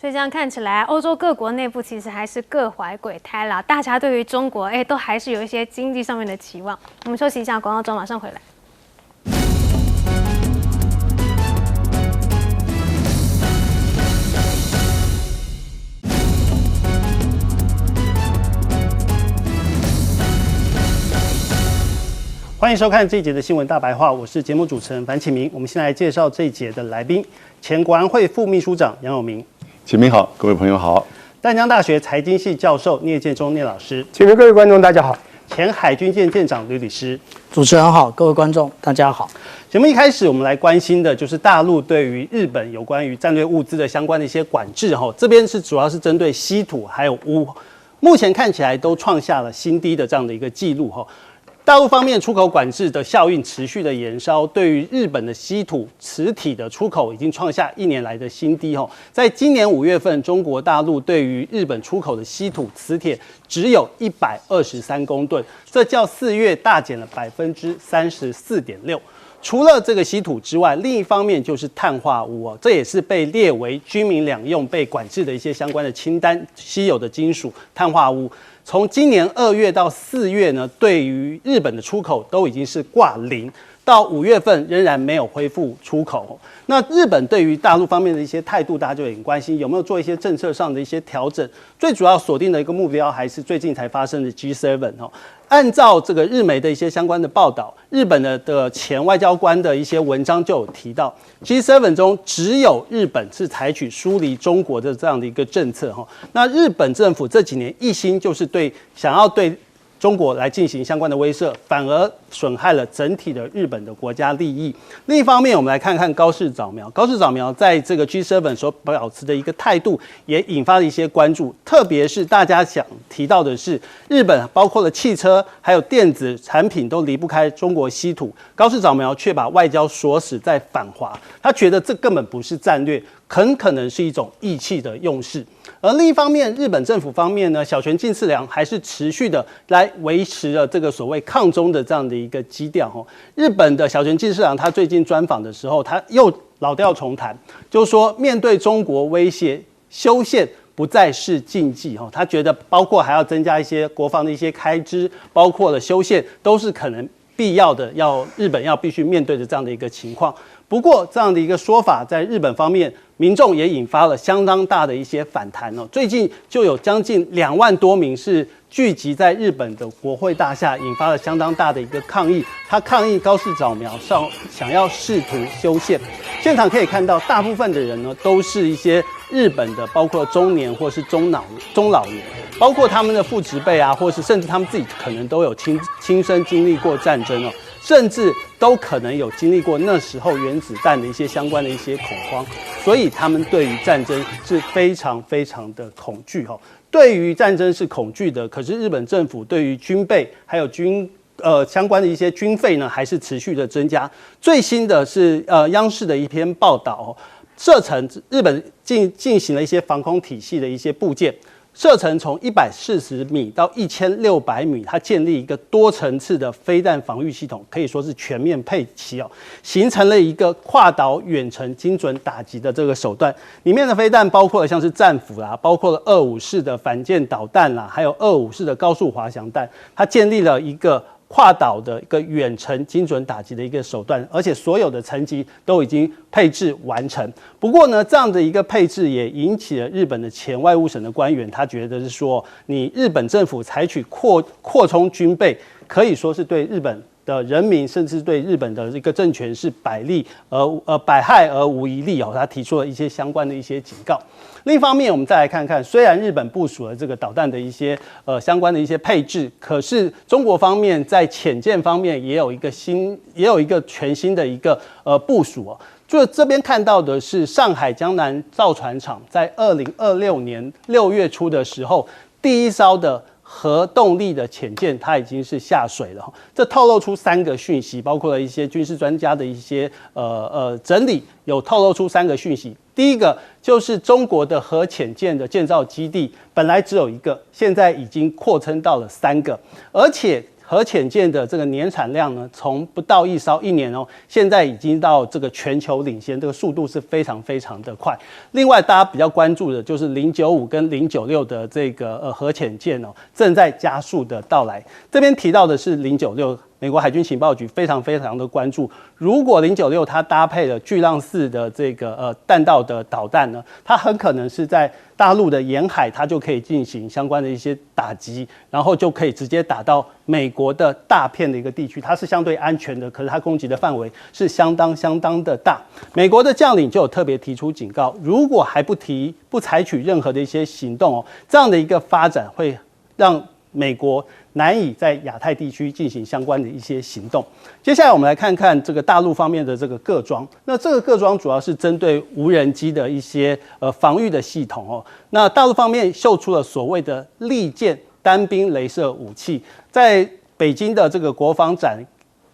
A: 所以这样看起来，欧洲各国内部其实还是各怀鬼胎啦。大家对于中国，都还是有一些经济上面的期望。我们休息一下，广告中马上回来。
E: 欢迎收看这一节的新闻大白话，我是节目主持人樊启明。我们先来介绍这一节的来宾：前国安会副秘书长杨永明。
F: 启明好，各位朋友好。
E: 淡江大学财经系教授聂建中聂老师。
G: 启明，各位观众大家好。
E: 前海军舰舰长吕律师。
G: 主持人好，各位观众大家好。
E: 节目一开始，我们来关心的就是大陆对于日本有关于战略物资的相关的一些管制这边主要是针对稀土还有钨，目前看起来都创下了新低的这样的一个记录大陆方面出口管制的效应持续的延烧，对于日本的稀土、磁体的出口已经创下1年来的新低在今年5月份，中国大陆对于日本出口的稀土、磁铁只有123公吨，这较4月大减了34.6%。除了这个稀土之外，另一方面就是碳化物哦，这也是被列为军民两用被管制的一些相关的清单，稀有的金属碳化物。从今年2月到4月呢，对于日本的出口都已经是挂零。到5月份仍然没有恢复出口。那日本对于大陆方面的一些态度，大家就很关心，有没有做一些政策上的一些调整？最主要锁定的一个目标还是最近才发生的 G7 哦。按照这个日媒的一些相关的报道，日本的前外交官的一些文章就有提到 ，G7 中只有日本是采取疏离中国的这样的一个政策哈。那日本政府这几年一心就是想要对中国来进行相关的威慑，反而损害了整体的日本的国家利益。另一方面，我们来看看高市早苗。高市早苗在这个 G7 所保持的一个态度，也引发了一些关注。特别是大家想提到的是，日本包括了汽车还有电子产品都离不开中国稀土，高市早苗却把外交锁死在反华，他觉得这根本不是战略，很可能是一种义气的用事。而另一方面，日本政府方面呢，小泉进次郎还是持续的来维持了这个所谓抗中的这样的一个基调。日本的小泉进次郎他最近专访的时候，他又老调重弹，就是说面对中国威胁，修宪不再是禁忌。他觉得包括还要增加一些国防的一些开支，包括了修宪，都是可能必要的，日本要必须面对的这样的一个情况。不过这样的一个说法，在日本方面，民众也引发了相当大的一些反弹哦。最近就有将近2万多名是聚集在日本的国会大厦，引发了相当大的一个抗议。他抗议高市早苗想要试图修宪。现场可以看到，大部分的人呢都是一些日本的，包括中年或是中老年，包括他们的父执辈啊，或是甚至他们自己可能都有亲身经历过战争哦。甚至都可能有经历过那时候原子弹的一些相关的一些恐慌，所以他们对于战争是非常非常的恐惧哈。对于战争是恐惧的，可是日本政府对于军备还有相关的一些军费呢，还是持续的增加。最新的是央视的一篇报道，射程日本进行了一些防空体系的一些部件。射程从140米到1600米，它建立一个多层次的飞弹防御系统，可以说是全面配齐哦，形成了一个跨岛远程精准打击的这个手段。里面的飞弹包括了像是战斧啦，包括了254式的反舰导弹啦，还有255式的高速滑翔弹。它建立了一个跨岛的一个远程精准打击的一个手段，而且所有的层级都已经配置完成。不过呢，这样的一个配置也引起了日本的前外务省的官员，他觉得是说，你日本政府采取扩充军备，可以说是对日本的人民，甚至对日本的这个政权是百害而无一利哦。他提出了一些相关的一些警告。另一方面，我们再来看看，虽然日本部署了这个导弹的一些相关的一些配置，可是中国方面在潜舰方面也有一个全新的一个部署哦。就这边看到的是上海江南造船厂在2026年6月初的时候，第一艘的核动力的潜舰它已经是下水了，这透露出3个讯息，包括了一些军事专家的一些整理，有透露出3个讯息。第一个就是中国的核潜舰的建造基地本来只有1个，现在已经扩增到了3个，而且核潜舰的这个年产量呢，从不到1年哦，现在已经到这个全球领先，这个速度是非常非常的快。另外，大家比较关注的就是095跟096的这个核潜舰哦，正在加速的到来。这边提到的是096。美国海军情报局非常非常的关注，如果096它搭配了巨浪4的这个弹道的导弹呢，它很可能是在大陆的沿海，它就可以进行相关的一些打击，然后就可以直接打到美国的大片的一个地区，它是相对安全的，可是它攻击的范围是相当的大。美国的将领就有特别提出警告，如果还不采取任何的一些行动哦，这样的一个发展会让美国难以在亚太地区进行相关的一些行动。接下来我们来看看这个大陆方面的这个各装。那这个各装主要是针对无人机的一些防御的系统哦。那大陆方面秀出了所谓的利剑单兵雷射武器，在北京的这个国防展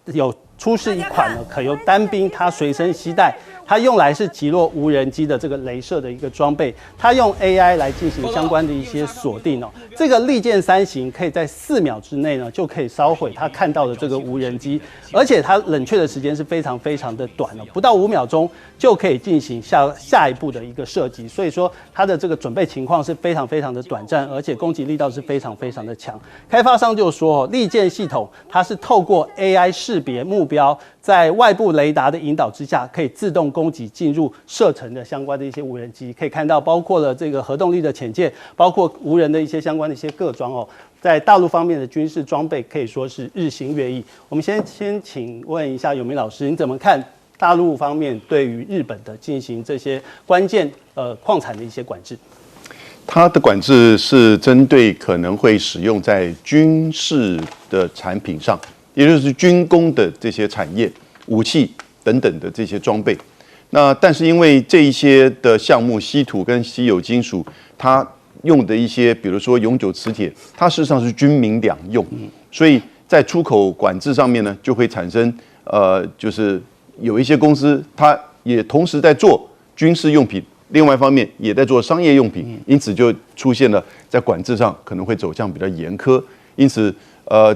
E: 有出示一款呢，可由单兵他随身携带，它用来是击落无人机的这个雷射的一个装备，它用 AI 来进行相关的一些锁定哦。这个利剑3型可以在4秒之内呢就可以烧毁它看到的这个无人机，而且它冷却的时间是非常非常的短哦，不到5秒钟就可以进行下一步的一个射击，所以说它的这个准备情况是非常非常的短暂，而且攻击力道是非常非常的强。开发商就说利剑系统它是透过 AI 识别目标，在外部雷达的引导之下，可以自动攻击进入射程的相关的一些无人机。可以看到，包括了这个核动力的潜舰，包括无人的一些相关的一些各装哦。在大陆方面的军事装备可以说是日新月异。我们先请问一下永明老师，你怎么看大陆方面对于日本的进行这些关键矿产的一些管制？
F: 它的管制是针对可能会使用在军事的产品上，也就是军工的这些产业、武器等等的这些装备。那但是因为这一些的项目，稀土跟稀有金属，它用的一些，比如说永久磁铁，它事实上是军民两用，所以在出口管制上面呢，就会产生就是有一些公司，它也同时在做军事用品。另外一方面也在做商业用品，因此就出现了在管制上可能会走向比较严苛。因此，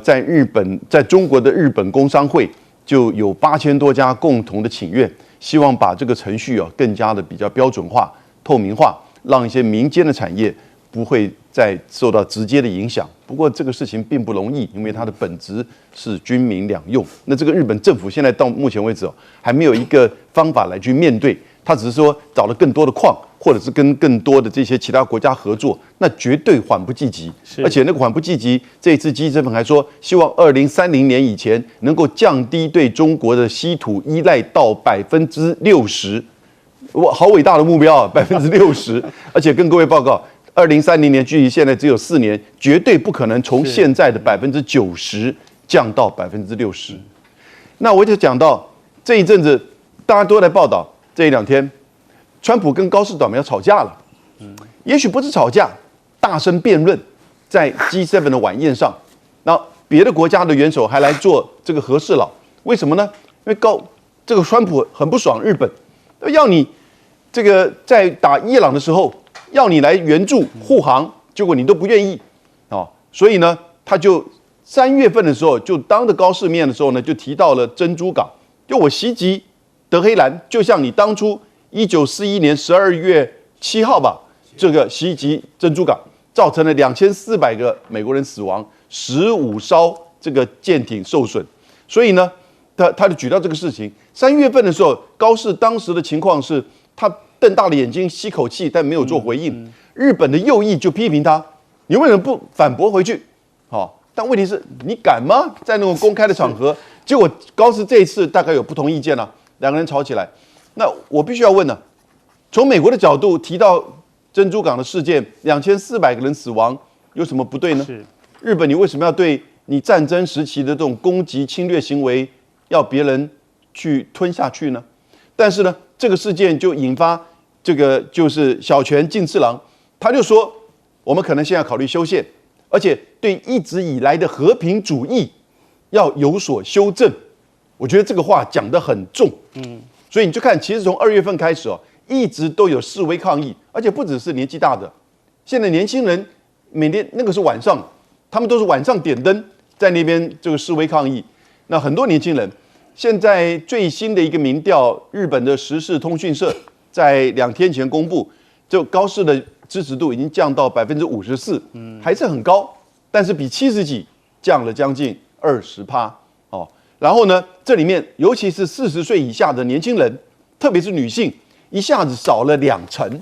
F: 在中国的日本工商会就有8000多家共同的请愿，希望把这个程序更加的比较标准化、透明化，让一些民间的产业不会再受到直接的影响。不过这个事情并不容易，因为它的本质是军民两用。那这个日本政府现在到目前为止还没有一个方法来去面对。他只是说找了更多的矿，或者是跟更多的这些其他国家合作，那绝对缓不济急。而且那个缓不济急，这一次G7还说，希望2030年以前能够降低对中国的稀土依赖到60%。哇，好伟大的目标啊，60%！而且跟各位报告，2030年距离现在只有4年，绝对不可能从现在的90%降到60%。那我就讲到这一阵子，大家都在报道。这一2天，川普跟高市早苗吵架了，也许不是吵架，大声辩论，在 G7 的晚宴上，那别的国家的元首还来做这个和事佬，为什么呢？因为这个川普很不爽日本，要你这个在打伊朗的时候，要你来援助护航，结果你都不愿意所以呢，他就3月份的时候，就当着高市面的时候呢，就提到了珍珠港，就我袭击德黑兰，就像你当初1941年12月7号吧，这个袭击珍珠港，造成了2400个美国人死亡，15艘这个舰艇受损。所以呢，他就举到这个事情。3月份的时候，高市当时的情况是，他瞪大了眼睛，吸口气，但没有做回应。日本的右翼就批评他，你为什么不反驳回去？但问题是，你敢吗？在那种公开的场合，结果高市这一次大概有不同意见了。2个人吵起来，那我必须要问呢，从美国的角度提到珍珠港的事件，2400个人死亡，有什么不对呢？日本，你为什么要对你战争时期的这种攻击侵略行为，要别人去吞下去呢？但是呢，这个事件就引发这个就是小泉进次郎，他就说，我们可能现在考虑修宪，而且对一直以来的和平主义要有所修正。我觉得这个话讲得很重，所以你就看，其实从2月份开始一直都有示威抗议，而且不只是年纪大的，现在年轻人每天那个是晚上，他们都是晚上点灯在那边这个示威抗议。那很多年轻人，现在最新的一个民调，日本的时事通讯社在2天前公布，就高市的支持度已经降到54%，还是很高，但是比70几降了将近20%。然后呢，这里面尤其是40岁以下的年轻人，特别是女性，一下子少了20%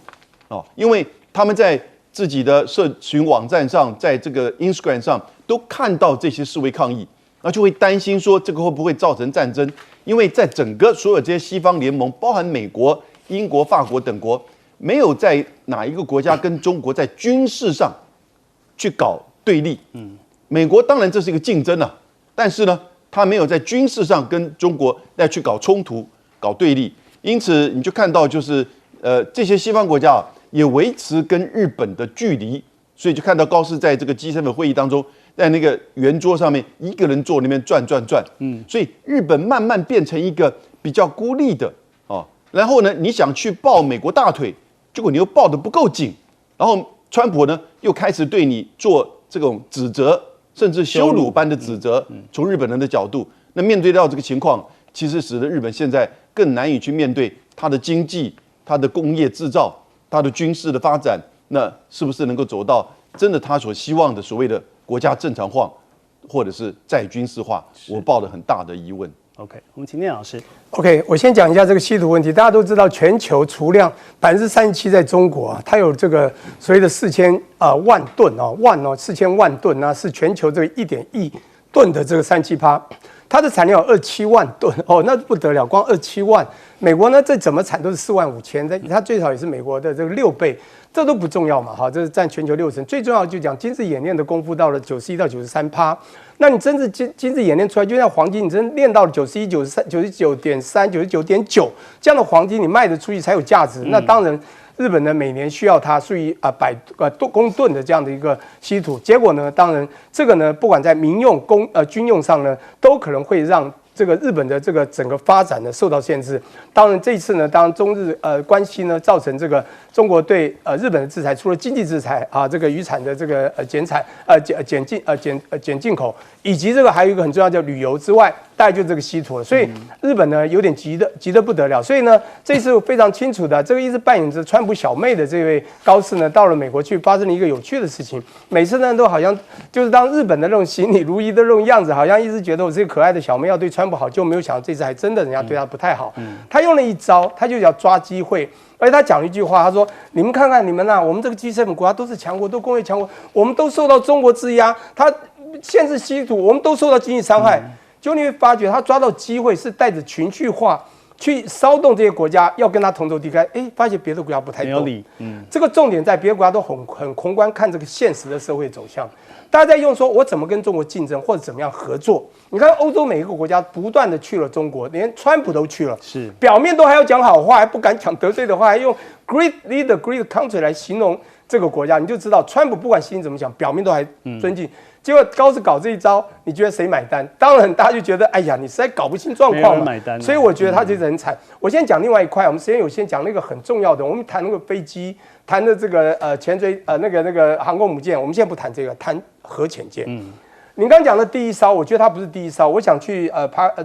F: 因为他们在自己的社群网站上，在这个 Instagram 上都看到这些示威抗议，那就会担心说这个会不会造成战争？因为在整个所有这些西方联盟，包含美国、英国、法国等国，没有在哪一个国家跟中国在军事上去搞对立。美国当然这是一个竞争但是呢，他没有在军事上跟中国再去搞冲突、搞对立，因此你就看到就是这些西方国家也维持跟日本的距离，所以就看到高市在这个 G7 会议当中，在那个圆桌上面一个人坐那边转，所以日本慢慢变成一个比较孤立的然后呢，你想去抱美国大腿，结果你又抱得不够紧，然后川普呢又开始对你做这种指责，甚至羞辱般的指责。从日本人的角度，那面对到这个情况，其实使得日本现在更难以去面对它的经济、它的工业制造、它的军事的发展，那是不是能够走到真的他所希望的所谓的国家正常化，或者是再军事化？我抱了很大的疑问。
E: OK， 我们请聂老师。
H: OK， 我先讲一下这个稀土问题。大家都知道，全球储量37%在中国啊，它有这个所谓的4000万吨4000万吨啊，是全球这个1.1亿吨的这个37%。它的产量有27万吨哦，那不得了，光27万。美国呢，这怎么产都是45000，它最少也是美国的这个6倍，这都不重要嘛，哈，这是占全球60%。最重要的就讲金子冶炼的功夫到了91到93%。那你真是金子冶炼出来，就像黄金，你真炼到了91、93、99.3、99.9这样的黄金，你卖得出去才有价值。那当然。日本呢每年需要它数以公吨的这样的一个稀土，结果呢，当然这个呢，不管在民用、军用上呢，都可能会让这个日本的这个整个发展呢受到限制。当然这一次呢，当然中日关系呢造成这个中国对日本的制裁，除了经济制裁啊，这个渔产的这个减进口，以及这个还有一个很重要叫旅游之外，大概就这个稀土了。所以日本呢有点急得不得了。所以呢，这次非常清楚的，这个一直扮演着川普小妹的这位高士呢，到了美国去，发生了一个有趣的事情。每次呢都好像就是当日本的那种行礼如仪的那种样子，好像一直觉得我这个可爱的小妹要对川普好，就没有想到这次还真的人家对他不太好。他用了一招，他就叫抓机会。而且他讲了一句话，他说：“你们看看你们啊，我们这个 G7 国家都是强国，都工业强国，我们都受到中国制压，他限制稀土，我们都受到经济伤害。就你会发觉，他抓到机会是带着情绪化去骚动这些国家，要跟他同仇敌忾。发现别的国家不太懂。这个重点在别的国家都很宏观看这个现实的社会走向。大家在用说我怎么跟中国竞争或者怎么样合作。你看欧洲每一个国家不断的去了中国，连川普都去了，是表面都还要讲好话，还不敢讲得罪的话，还用 great leader great country 来形容这个国家，你就知道川普不管心里怎么想，表面都还尊敬。结果高士搞这一招，你觉得谁买单？当然，大家就觉得，哎呀，你实在搞不清状况嘛。所以我觉得他就是很惨。我先讲另外一块，我们时间有限，讲那个很重要的，我们谈那个飞机，谈的这个潜水那个航空母舰，我们现在不谈这个，谈核潜舰。你刚讲的第一艘，我觉得它不是第一艘，我想去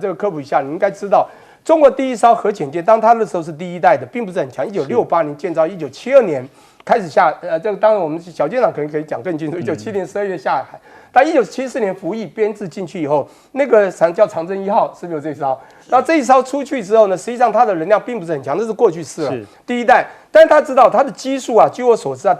H: 这个科普一下，你应该知道，中国第一艘核潜舰，当它那时候是第一代的，并不是很强，1968年建造，1972年开始下，这个当然我们小舰长可能可以讲更清楚，1970年12月下海。但1974年服役编制进去以后，那个叫长征1号是不是有这一艘？然后这一艘出去之后呢，实际上它的能量并不是很强，那是过去式了，第一代。但是他知道它的基数啊，据我所知啊，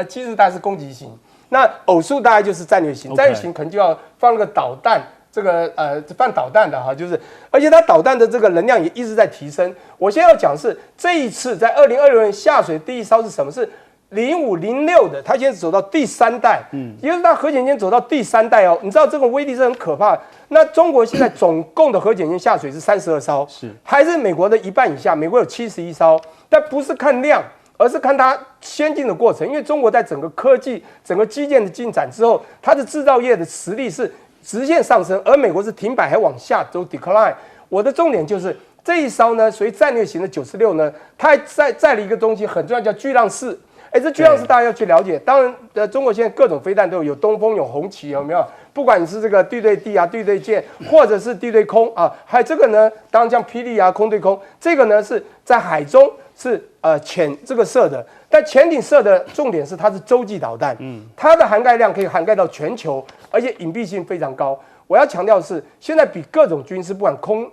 H: 基数大概是攻击型，那偶数大概就是战略型，战略型可能就要放个导弹，这个放导弹的哈，就是而且它导弹的这个能量也一直在提升。我现在要讲是这一次在2026年下水第一艘是什么？是05、06的，它现在走到第3代，也就是它核潜舰走到第3代哦。你知道这个威力是很可怕的。那中国现在总共的核潜舰下水是32艘，还是美国的一半以下？美国有71艘，但不是看量，而是看它先进的过程。因为中国在整个科技、整个基建的进展之后，它的制造业的实力是直线上升，而美国是停摆还往下走 decline。我的重点就是这一艘呢，属于战略型的96呢，它还载了一个东西很重要，叫巨浪4。这巨浪是大家要去了解。当然，中国现在各种飞弹都有东风、有红旗，有没有？不管你是这个地对地啊、地对舰，或者是地对空啊，还有这个呢，当然像霹雳啊、空对空，这个呢是在海中是潜这个射的，但潜艇射的重点是它是洲际导弹，它的涵盖量可以涵盖到全球，而且隐蔽性非常高。我要强调的是，现在比各种军事，不管空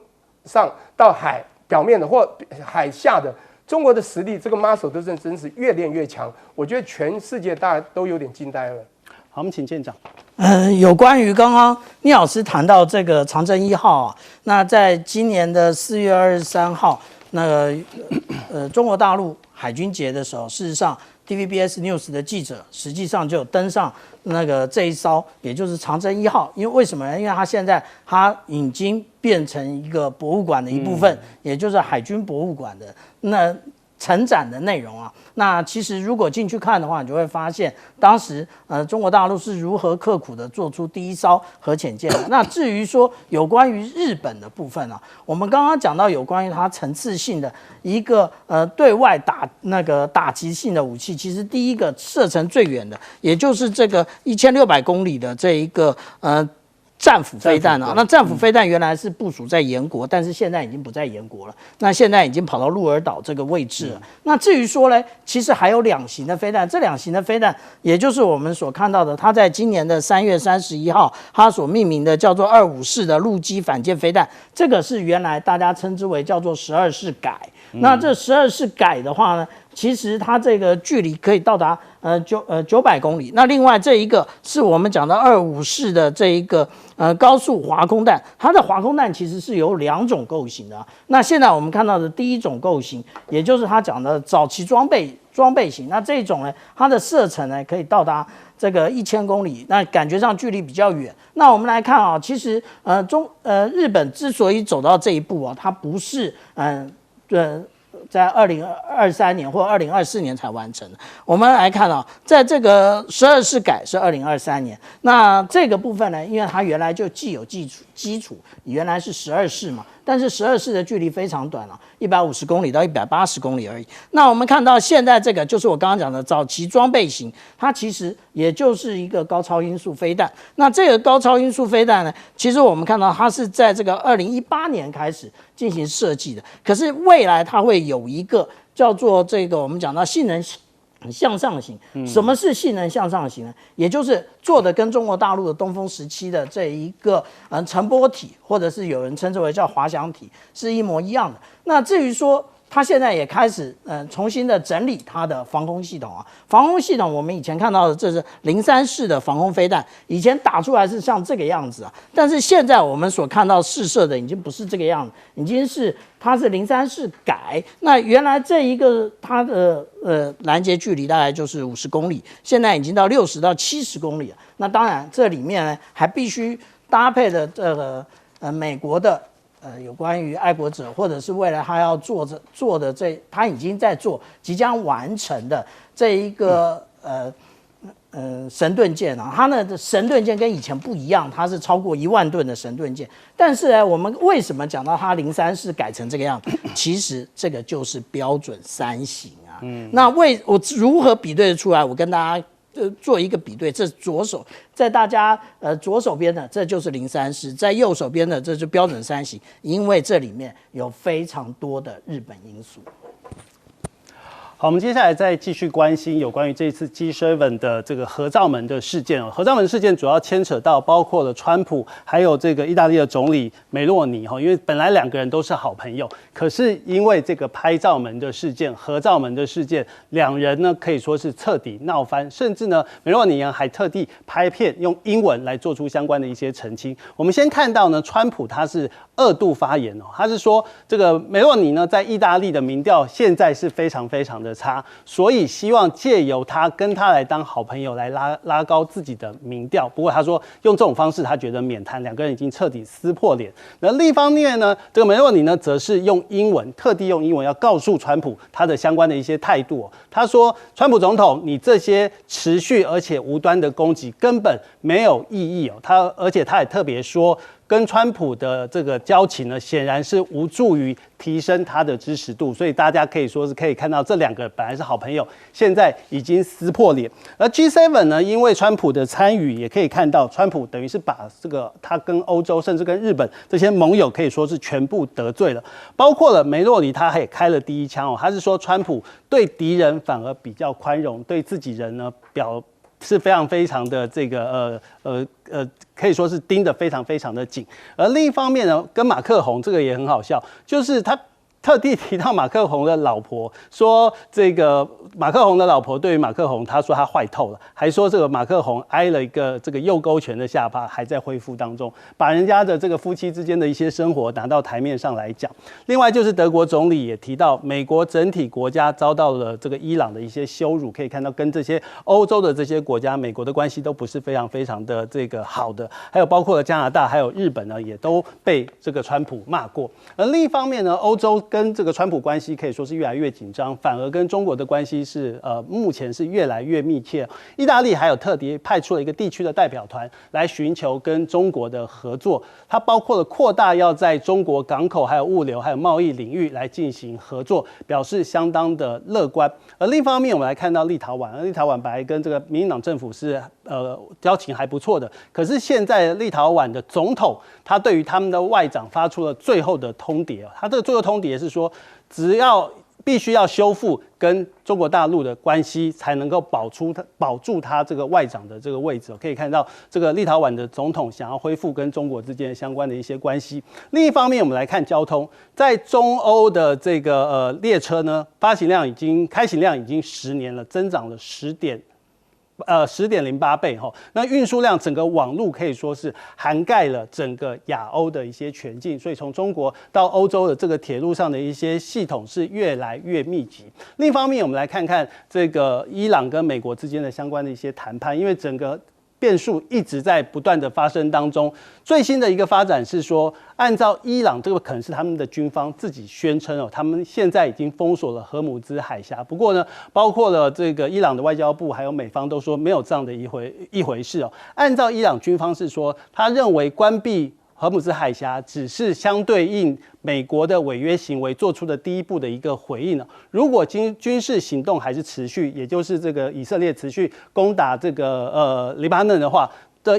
H: 上到海表面的或海下的。中国的实力，这个 muscle 都真是越练越强，我觉得全世界大家都有点惊呆了。
E: 好，我们请舰长。
G: 有关于刚刚聂老师谈到这个长征1号啊，那在今年的4月23号，那个中国大陆海军节的时候，事实上 TVBS News 的记者实际上就有登上那个这一艘，也就是长征1号。因为什么呢？因为它现在它已经变成一个博物馆的一部分，也就是海军博物馆的。那承载的内容啊。那其实如果进去看的话，你就会发现当时中国大陆是如何刻苦的做出第一艘核潜舰的。那至于说有关于日本的部分啊，我们刚刚讲到有关于它层次性的一个对外打击性的武器，其实第一个射程最远的，也就是这个1600公里的这一个战斧飞弹啊，那战斧飞弹原来是部署在延国，但是现在已经不在延国了，那现在已经跑到鹿儿岛这个位置了。那至于说呢，其实还有2型的飞弹，这2型的飞弹，也就是我们所看到的，它在今年的3月31号，它所命名的叫做25式的陆基反舰飞弹，这个是原来大家称之为叫做12式改。那这12式改的话呢，其实它这个距离可以到达900公里。那另外这一个是我们讲的25式的这一个高速滑空弹，它的滑空弹其实是有2种构型的。那现在我们看到的第一种构型，也就是它讲的早期装备型，那这种呢，它的射程呢可以到达这个1000公里，那感觉上距离比较远。那我们来看啊，其实日本之所以走到这一步啊，它不是在2023年或2024年才完成的。我们来看啊，在这个12式改是2023年，那这个部分呢，因为它原来就既有基础，原来是12式嘛，但是12式的距离非常短了，150公里到180公里而已。那我们看到现在这个就是我刚刚讲的早期装备型，它其实也就是一个高超音速飞弹。那这个高超音速飞弹呢，其实我们看到它是在这个2018年开始进行设计的，可是未来它会有一个叫做这个我们讲到性能向上型。什么是性能向上型呢？也就是做的跟中国大陆的东风17的这一个乘波体，或者是有人称之为叫滑翔体，是一模一样的。那至于说它现在也开始重新的整理它的防空系统啊。防空系统我们以前看到的这是03式的防空飞弹，以前打出来是像这个样子啊，但是现在我们所看到试射的已经不是这个样子，已经是它是03式改。那原来这一个它的拦截距离大概就是50公里，现在已经到60到70公里了。那当然这里面呢还必须搭配的这个美国的有关于爱国者，或者是未来他要做的他已经在做即将完成的这一个神盾舰啊，它的神盾舰跟以前不一样，它是超过1万吨的神盾舰。但是呢，我们为什么讲到它03式改成这个样子？其实这个就是标准3型啊。那我如何比对得出来？我跟大家做一个比对，这是左手，在大家左手边的这就是03式，在右手边的这是标准3型，因为这里面有非常多的日本因素。
E: 好，我们接下来再继续关心有关于这次 G7 的这个合照门的事件哦。合照门事件主要牵扯到包括了川普，还有这个意大利的总理梅洛尼哈，因为本来2个人都是好朋友，可是因为这个拍照门的事件、合照门的事件，2人呢可以说是彻底闹翻，甚至呢梅洛尼还特地拍片用英文来做出相关的一些澄清。我们先看到呢，川普他是2度发言哦，他是说这个梅洛尼呢在意大利的民调现在是非常非常的差，所以希望借由他跟他来当好朋友来拉高自己的民调。不过他说用这种方式他觉得免谈，2个人已经彻底撕破脸。那另一方面呢，这个梅洛尼呢则是用英文，特地用英文要告诉川普他的相关的一些态度哦。他说：“川普总统，你这些持续而且无端的攻击根本没有意义哦。”而且他也特别说，跟川普的这个交情呢，显然是无助于提升他的支持度，所以大家可以说是可以看到这2个本来是好朋友，现在已经撕破脸。而 G7 呢，因为川普的参与，也可以看到川普等于是把这个他跟欧洲甚至跟日本这些盟友可以说是全部得罪了，包括了梅洛尼，他也开了第一枪哦，他是说川普对敌人反而比较宽容，对自己人呢是非常非常的这个可以说是盯得非常非常的紧。而另一方面呢，跟马克宏这个也很好笑，就是他特地提到马克宏的老婆，说这个马克宏的老婆对于马克宏，他说他坏透了，还说这个马克宏挨了一个这个右勾拳的下巴，还在恢复当中，把人家的这个夫妻之间的一些生活拿到台面上来讲。另外就是德国总理也提到，美国整体国家遭到了这个伊朗的一些羞辱，可以看到跟这些欧洲的这些国家，美国的关系都不是非常非常的这个好的，还有包括了加拿大还有日本呢，也都被这个川普骂过。而另一方面呢，欧洲跟这个川普关系可以说是越来越紧张，反而跟中国的关系是目前是越来越密切。意大利还有特别派出了一个地区的代表团来寻求跟中国的合作，它包括了扩大要在中国港口、还有物流、还有贸易领域来进行合作，表示相当的乐观。而另一方面，我们来看到立陶宛，立陶宛本来跟这个民进党政府是交情还不错的，可是现在立陶宛的总统他对于他们的外长发出了最后的通牒，他这个最后通牒是说，必须要修复跟中国大陆的关系，才能够保住他这个外长的这个位置。可以看到，这个立陶宛的总统想要恢复跟中国之间相关的一些关系。另一方面，我们来看交通，在中欧的这个列车呢，开行量已经10年了，增长了10.08倍哈，那运输量整个网路可以说是涵盖了整个亚欧的一些全境，所以从中国到欧洲的这个铁路上的一些系统是越来越密集。另一方面，我们来看看这个伊朗跟美国之间的相关的一些谈判，因为整个变数一直在不断的发生当中。最新的一个发展是说，按照伊朗这个可能是他们的军方自己宣称哦，他们现在已经封锁了荷姆兹海峡。不过呢，包括了这个伊朗的外交部还有美方都说没有这样的一回事哦。按照伊朗军方是说，他认为关闭荷姆兹海峡只是相对应美国的违约行为做出的第一步的一个回应。如果军事行动还是持续，也就是这个以色列持续攻打这个黎巴嫩的话，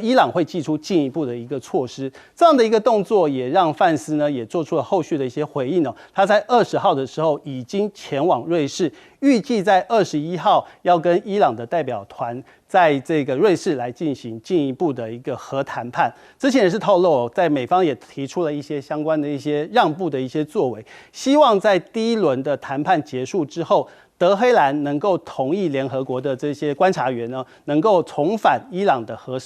E: 伊朗会祭出进一步的一个措施。这样的一个动作也让范斯呢也做出了后续的一些回应。他在20号的时候已经前往瑞士，预计在21号要跟伊朗的代表团在这个瑞士来进行进一步的一个核谈判。之前也是透露，在美方也提出了一些相关的一些让步的一些作为，希望在第一轮的谈判结束之后，德黑兰能够同意联合国的这些观察员呢，能够重返伊朗的核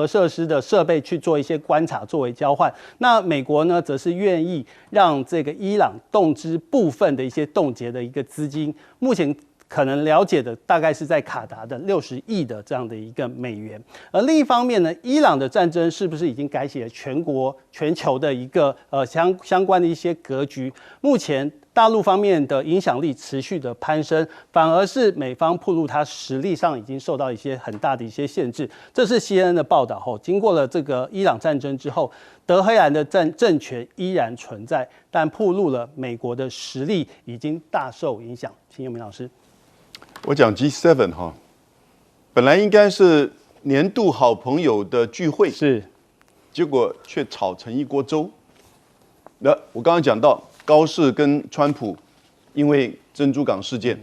E: 设施的设备去做一些观察作为交换。那美国呢，则是愿意让这个伊朗动支部分的一些冻结的一个资金，目前可能了解的大概是在卡达的60亿的这样的一个美元。而另一方面呢，伊朗的战争是不是已经改写了全球的一个相关的一些格局？目前大陆方面的影响力持续的攀升，反而是美方暴露它实力上已经受到一些很大的一些限制。这是 CNN 的报道后，经过了这个伊朗战争之后，德黑兰的政权依然存在，但暴露了美国的实力已经大受影响。请佑明老师。
F: 我讲 G7 哈，本来应该是年度好朋友的聚会，
E: 是，
F: 结果却炒成一锅粥。那我刚刚讲到高市跟川普因为珍珠港事件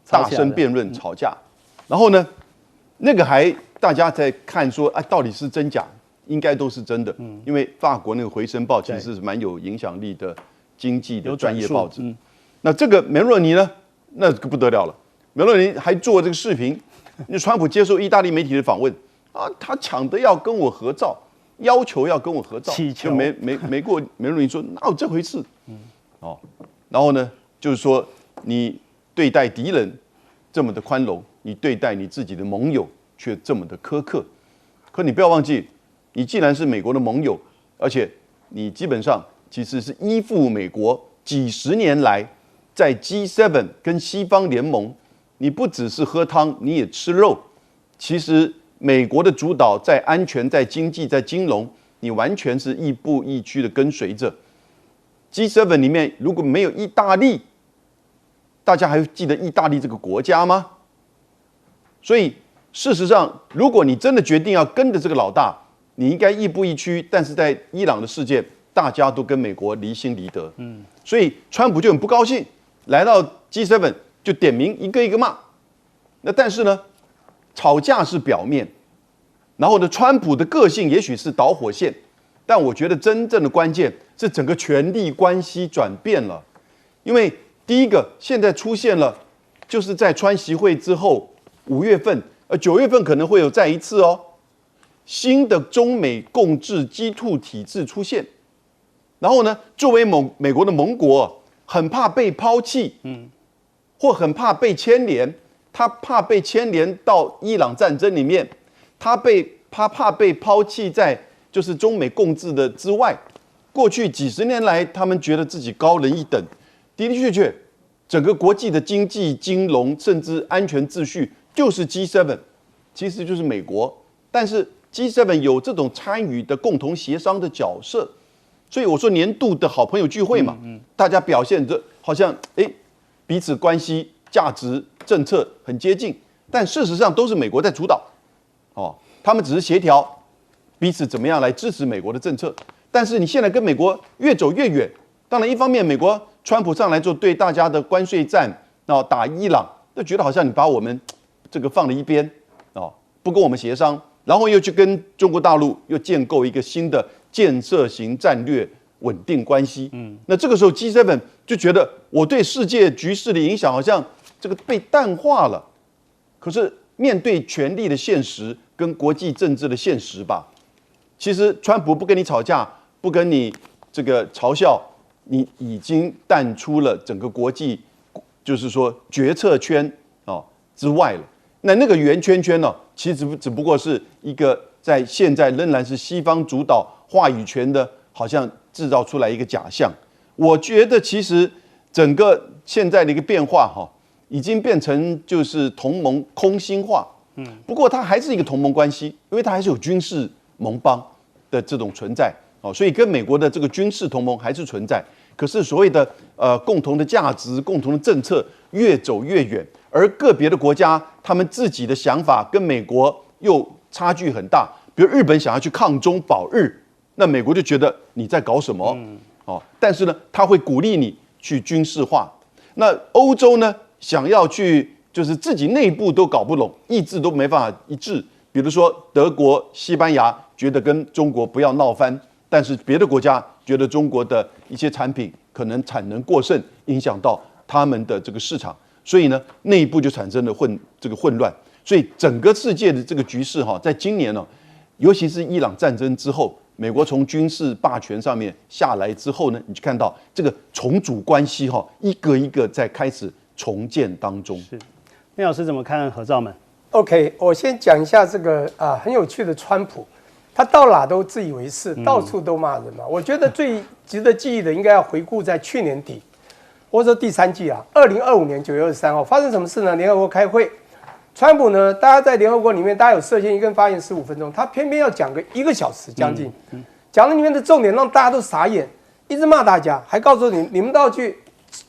F: 大声辩论吵架，然后呢，那个还大家在看说到底是真假，应该都是真的，因为法国那个《回声报》其实是蛮有影响力的经济的专业报纸。那这个梅洛尼呢，那个不得了了。梅洛尼还做这个视频，川普接受意大利媒体的访问他抢着要跟我合照，要求要跟我合照，就梅洛尼说哪有这回事？然后呢，就是说你对待敌人这么的宽容，你对待你自己的盟友却这么的苛刻。可你不要忘记，你既然是美国的盟友，而且你基本上其实是依附美国几十年来，在 G7 跟西方联盟。你不只是喝汤，你也吃肉。其实美国的主导在安全、在经济、在金融，你完全是亦步亦趋的跟随着。G7 里面如果没有意大利，大家还记得意大利这个国家吗？所以事实上，如果你真的决定要跟着这个老大，你应该亦步亦趋。但是在伊朗的事件，大家都跟美国离心离德。所以川普就很不高兴，来到 G7。就点名一个一个骂，那但是呢，吵架是表面，然后呢，川普的个性也许是导火线，但我觉得真正的关键是整个权力关系转变了，因为第一个现在出现了，就是在川习会之后5月份，9月份可能会有再一次新的中美共治G2体制出现，然后呢，作为美国的盟国，很怕被抛弃，或很怕被牵连，他怕被牵连到伊朗战争里面，他怕被抛弃在就是中美共治的之外。过去几十年来，他们觉得自己高人一等，的的确确，整个国际的经济、金融甚至安全秩序就是 G7， 其实就是美国。但是 G7 有这种参与的共同协商的角色，所以我说年度的好朋友聚会嘛，大家表现着好像彼此关系、价值、政策很接近，但事实上都是美国在主导，他们只是协调彼此怎么样来支持美国的政策。但是你现在跟美国越走越远，当然一方面美国川普上来之后对大家的关税战，打伊朗，就觉得好像你把我们这个放了一边，不跟我们协商，然后又去跟中国大陆又建构一个新的建设型战略稳定关系。那这个时候 G7 就觉得我对世界局势的影响好像这个被淡化了。可是面对权力的现实跟国际政治的现实吧，其实川普不跟你吵架，不跟你这个嘲笑，你已经淡出了整个国际，就是说决策圈之外了。那个圆圈圈呢，其实只不过是一个在现在仍然是西方主导话语权的，好像制造出来一个假象。我觉得其实整个现在的一个变化已经变成就是同盟空心化。不过它还是一个同盟关系，因为它还是有军事盟邦的这种存在，所以跟美国的这个军事同盟还是存在。可是所谓的共同的价值、共同的政策越走越远，而个别的国家他们自己的想法跟美国又差距很大。比如日本想要去抗中保日，那美国就觉得你在搞什么？但是呢，他会鼓励你去军事化。那欧洲呢，想要去就是自己内部都搞不拢，意志都没办法一致。比如说德国、西班牙觉得跟中国不要闹翻，但是别的国家觉得中国的一些产品可能产能过剩，影响到他们的这个市场，所以呢，内部就产生了混乱。所以整个世界的这个局势在今年呢，尤其是伊朗战争之后，美国从军事霸权上面下来之后呢，你就看到这个重组关系一个一个在开始重建当中。
E: 是，聂老师怎么看合照们
H: ？OK， 我先讲一下这个很有趣的川普，他到哪都自以为是，到处都骂人嘛。我觉得最值得记忆的应该要回顾在去年底，或者说第3季2025年9月23号发生什么事呢？联合国开会，川普呢，大家在联合国里面，大家有设限，一个人发言15分钟，他偏偏要讲个1个小时将近，讲了里面的重点让大家都傻眼，一直骂大家，还告诉你们都要去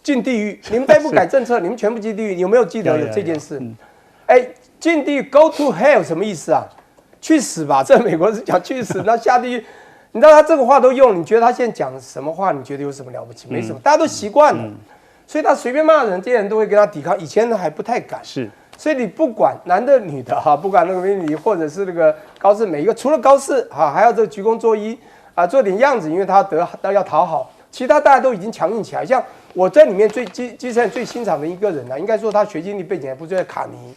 H: 进地狱，你们再不改政策，你们全部进地狱。有没有记得有这件事？进地狱 ，go to hell 什么意思啊？去死吧！这美国是讲去死，那下地狱。你知道他这个话都用，你觉得他现在讲什么话？你觉得有什么了不起？没什么，大家都习惯了，所以他随便骂人，这些人都会跟他抵抗。以前呢还不太敢，
E: 是。
H: 所以你不管男的女的不管那个美女或者是那个高士，每一个除了高士还要这个鞠躬作揖做点样子，因为他要讨好。其他大家都已经强硬起来。像我在里面G7最欣赏的一个人应该说他学经历背景还不错，卡尼。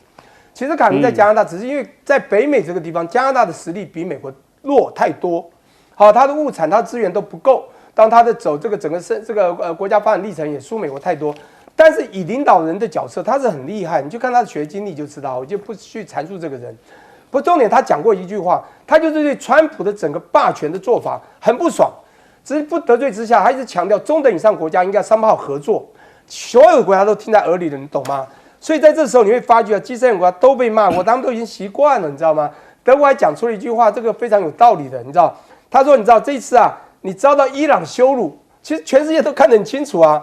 H: 其实卡尼在加拿大，只是因为在北美这个地方，加拿大的实力比美国弱太多。他的物产、他的资源都不够，当他的走这个整个国家发展历程也输美国太多。但是以领导人的角色，他是很厉害，你就看他的学经历就知道，我就不去阐述这个人。不过重点，他讲过一句话，他就是对川普的整个霸权的做法很不爽，只是不得罪之下，他一直强调中等以上国家应该3号合作，所有国家都听在耳里了，你懂吗？所以在这时候你会发觉G7国家都被骂过，他们都已经习惯了，你知道吗？德国还讲出了一句话，这个非常有道理的，你知道？他说：“你知道这一次你遭到伊朗羞辱，其实全世界都看得很清楚啊。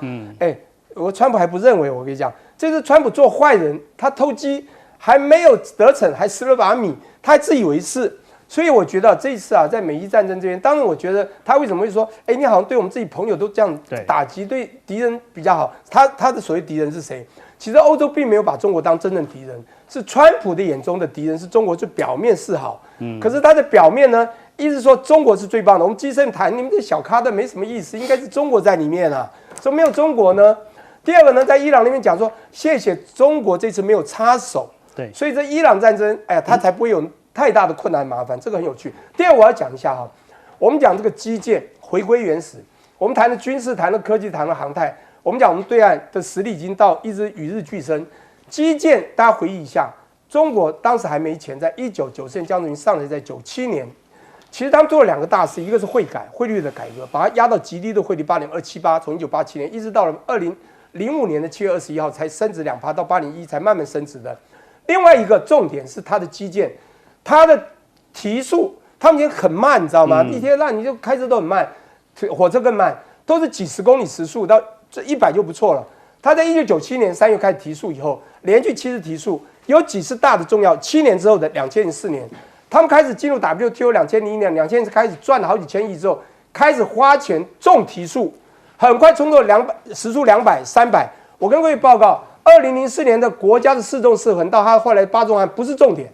H: 我川普还不认为，我跟你讲，这次川普做坏人，他偷鸡还没有得逞，还吃了把米，他还自以为是。所以我觉得这一次在美伊战争这边，当然我觉得他为什么会说，你好像对我们自己朋友都这样打击，对敌人比较好。他的所谓敌人是谁？其实欧洲并没有把中国当真正敌人，是川普的眼中的敌人是中国，就表面示好。可是他的表面呢，一直说中国是最棒的。我们G7谈你们这小咖的没什么意思，应该是中国在里面啊，怎么没有中国呢？第二个呢，在伊朗那边讲说，谢谢中国这次没有插手，
E: 对，
H: 所以这伊朗战争，他才不会有太大的困难麻烦，这个很有趣。第二，我要讲一下我们讲这个基建回归原始，我们谈的军事，谈的科技，谈的航太，我们讲我们对岸的实力已经一直与日俱增。基建大家回忆一下，中国当时还没钱，在1994年江泽民上台，在97年。其实他们做了2个大事，一个是汇率的改革，把它压到极低的汇率8.278，从1987年一直到了05年的7月21号才升值2%，到801才慢慢升值的。另外一个重点是它的基建，它的提速，他们已经很慢，你知道吗？一天让你就开车都很慢，火车更慢，都是几十公里时速，到这100就不错了。它在1997年3月开始提速以后，连续7次提速，有几次大的重要。7年之后的2004年，他们开始进入 WTO， 2001年、2000年开始赚了好几千亿之后，开始花钱重提速，很快冲到时速200、300。我跟各位报告。2004年的国家的市中四横到它后来8中环不是重点，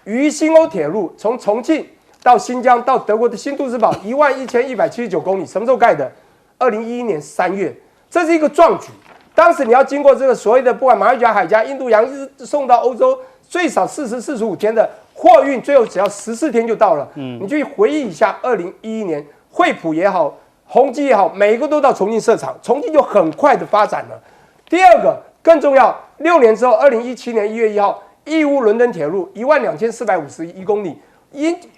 H: 渝新欧铁路从重庆到新疆到德国的新都斯堡11179公里，什么时候盖的？2011年3月，这是一个壮举。当时你要经过这个所谓的不管马六甲海峡、印度洋送到欧洲，最少40、45天的货运，最后只要14天就到了。你去回忆一下2011年，惠普也好，宏基也好，每一个都到重庆设厂，重庆就很快的发展了。第二个。更重要，6年之后，2017年1月1号，义乌伦敦铁路12451公里，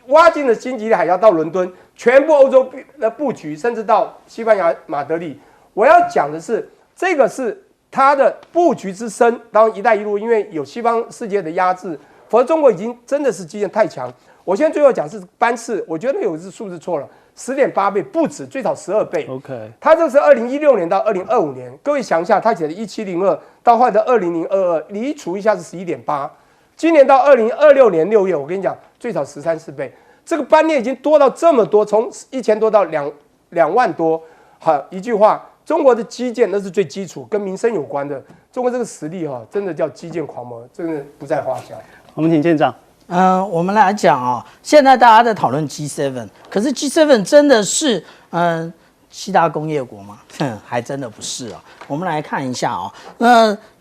H: 挖进了新吉利海峡到伦敦，全部欧洲的布局，甚至到西班牙马德里。我要讲的是，这个是它的布局之深。当然，“一带一路”因为有西方世界的压制，否则中国已经真的是基建太强。我现在最后讲是班次，我觉得有一个数字错了。10.8倍不止，最少12倍。
E: OK，
H: 它这是2016年到2025年，各位想一下，它写的1702到后来的2022，你一除一下是11.8。今年到2026年6月，我跟你讲，最少13、14倍。这个班列已经多到这么多，从1000多到2万多。好，一句话，中国的基建那是最基础，跟民生有关的。中国这个实力真的叫基建狂魔，真的不在话下。
E: 我们请舰长。
G: 我们来讲啊，现在大家在讨论 G7， 可是 G7 真的是7大工业国吗？还真的不是啊。我们来看一下啊，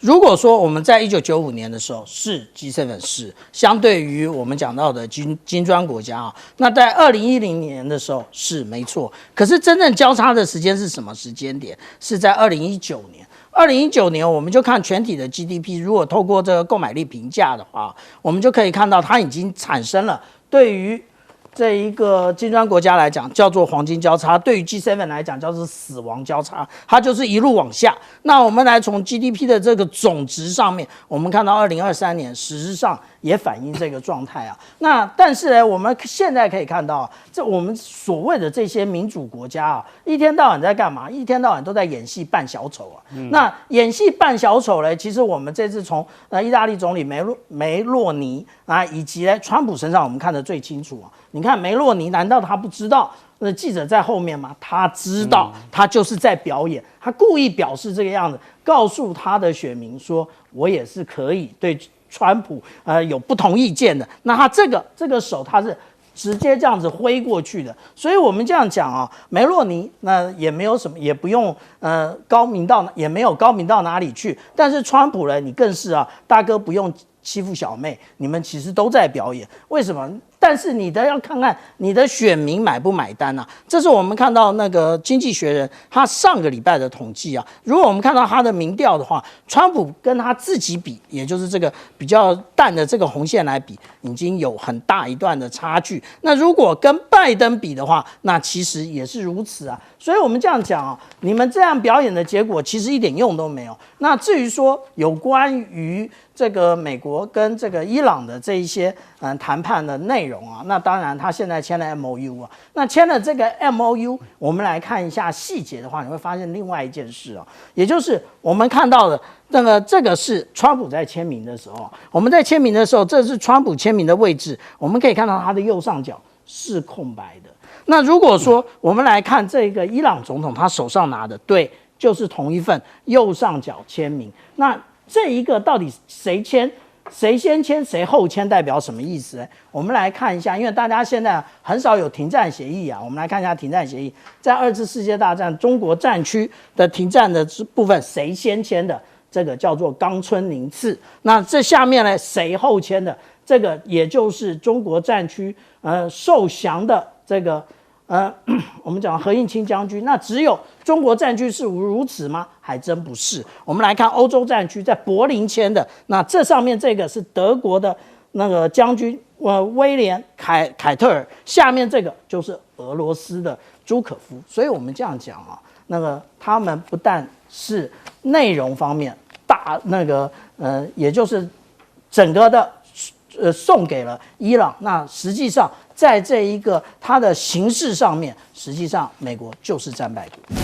G: 如果说我们在1995年的时候是 G7 是相对于我们讲到的金砖国家啊，那在2010年的时候是没错，可是真正交叉的时间是什么时间点？是在2019年。2019年，我们就看全体的 GDP， 如果透过这个购买力评价的话，我们就可以看到它已经产生了对于这一个金砖国家来讲叫做黄金交叉，对于 G7 来讲叫做死亡交叉，它就是一路往下。那我们来从 GDP 的这个总值上面，我们看到2023年事实上也反映这个状态啊。那但是呢，我们现在可以看到，这我们所谓的这些民主国家啊，一天到晚在干嘛？一天到晚都在演戏扮小丑啊。那演戏扮小丑呢，其实我们这次从意大利总理梅洛尼啊，以及呢川普身上，我们看得最清楚啊。你看梅洛尼，难道他不知道记者在后面吗？他知道，他就是在表演，他故意表示这个样子，告诉他的选民说，我也是可以对川普有不同意见的。那他这个手他是直接这样子挥过去的，所以我们这样讲啊，梅洛尼那也没有什么，也不用也没有高明到哪里去。但是川普呢，你更是啊，大哥不用欺负小妹，你们其实都在表演，为什么？但是你的要看看你的选民买不买单啊？这是我们看到那个《经济学人》他上个礼拜的统计啊。如果我们看到他的民调的话，川普跟他自己比，也就是这个比较淡的这个红线来比，已经有很大一段的差距。那如果跟拜登比的话，那其实也是如此啊。所以我们这样讲啊，你们这样表演的结果其实一点用都没有。那至于说有关于这个美国跟这个伊朗的这一些谈判的内容啊，那当然他现在签了 MOU 啊，那签了这个 MOU， 我们来看一下细节的话，你会发现另外一件事啊，也就是我们看到的这个是川普在签名的时候，我们在签名的时候，这是川普签名的位置，我们可以看到他的右上角是空白的。那如果说我们来看这个伊朗总统他手上拿的，对，就是同一份右上角签名，那这一个到底谁签？谁先签谁后签代表什么意思呢？我们来看一下，因为大家现在很少有停战协议啊，我们来看一下停战协议，在2次世界大战中国战区的停战的部分谁先签的？这个叫做冈村宁次。那这下面呢，谁后签的？这个也就是中国战区受降的这个我们讲何应钦将军。那只有中国战区是如此吗？还真不是。我们来看欧洲战区在柏林签的，那这上面这个是德国的那个将军威廉凯特尔，下面这个就是俄罗斯的朱可夫。所以我们这样讲啊，那个他们不但是内容方面也就是整个的送给了伊朗。那实际上在这一个它的形式上面，实际上美国就是战败国。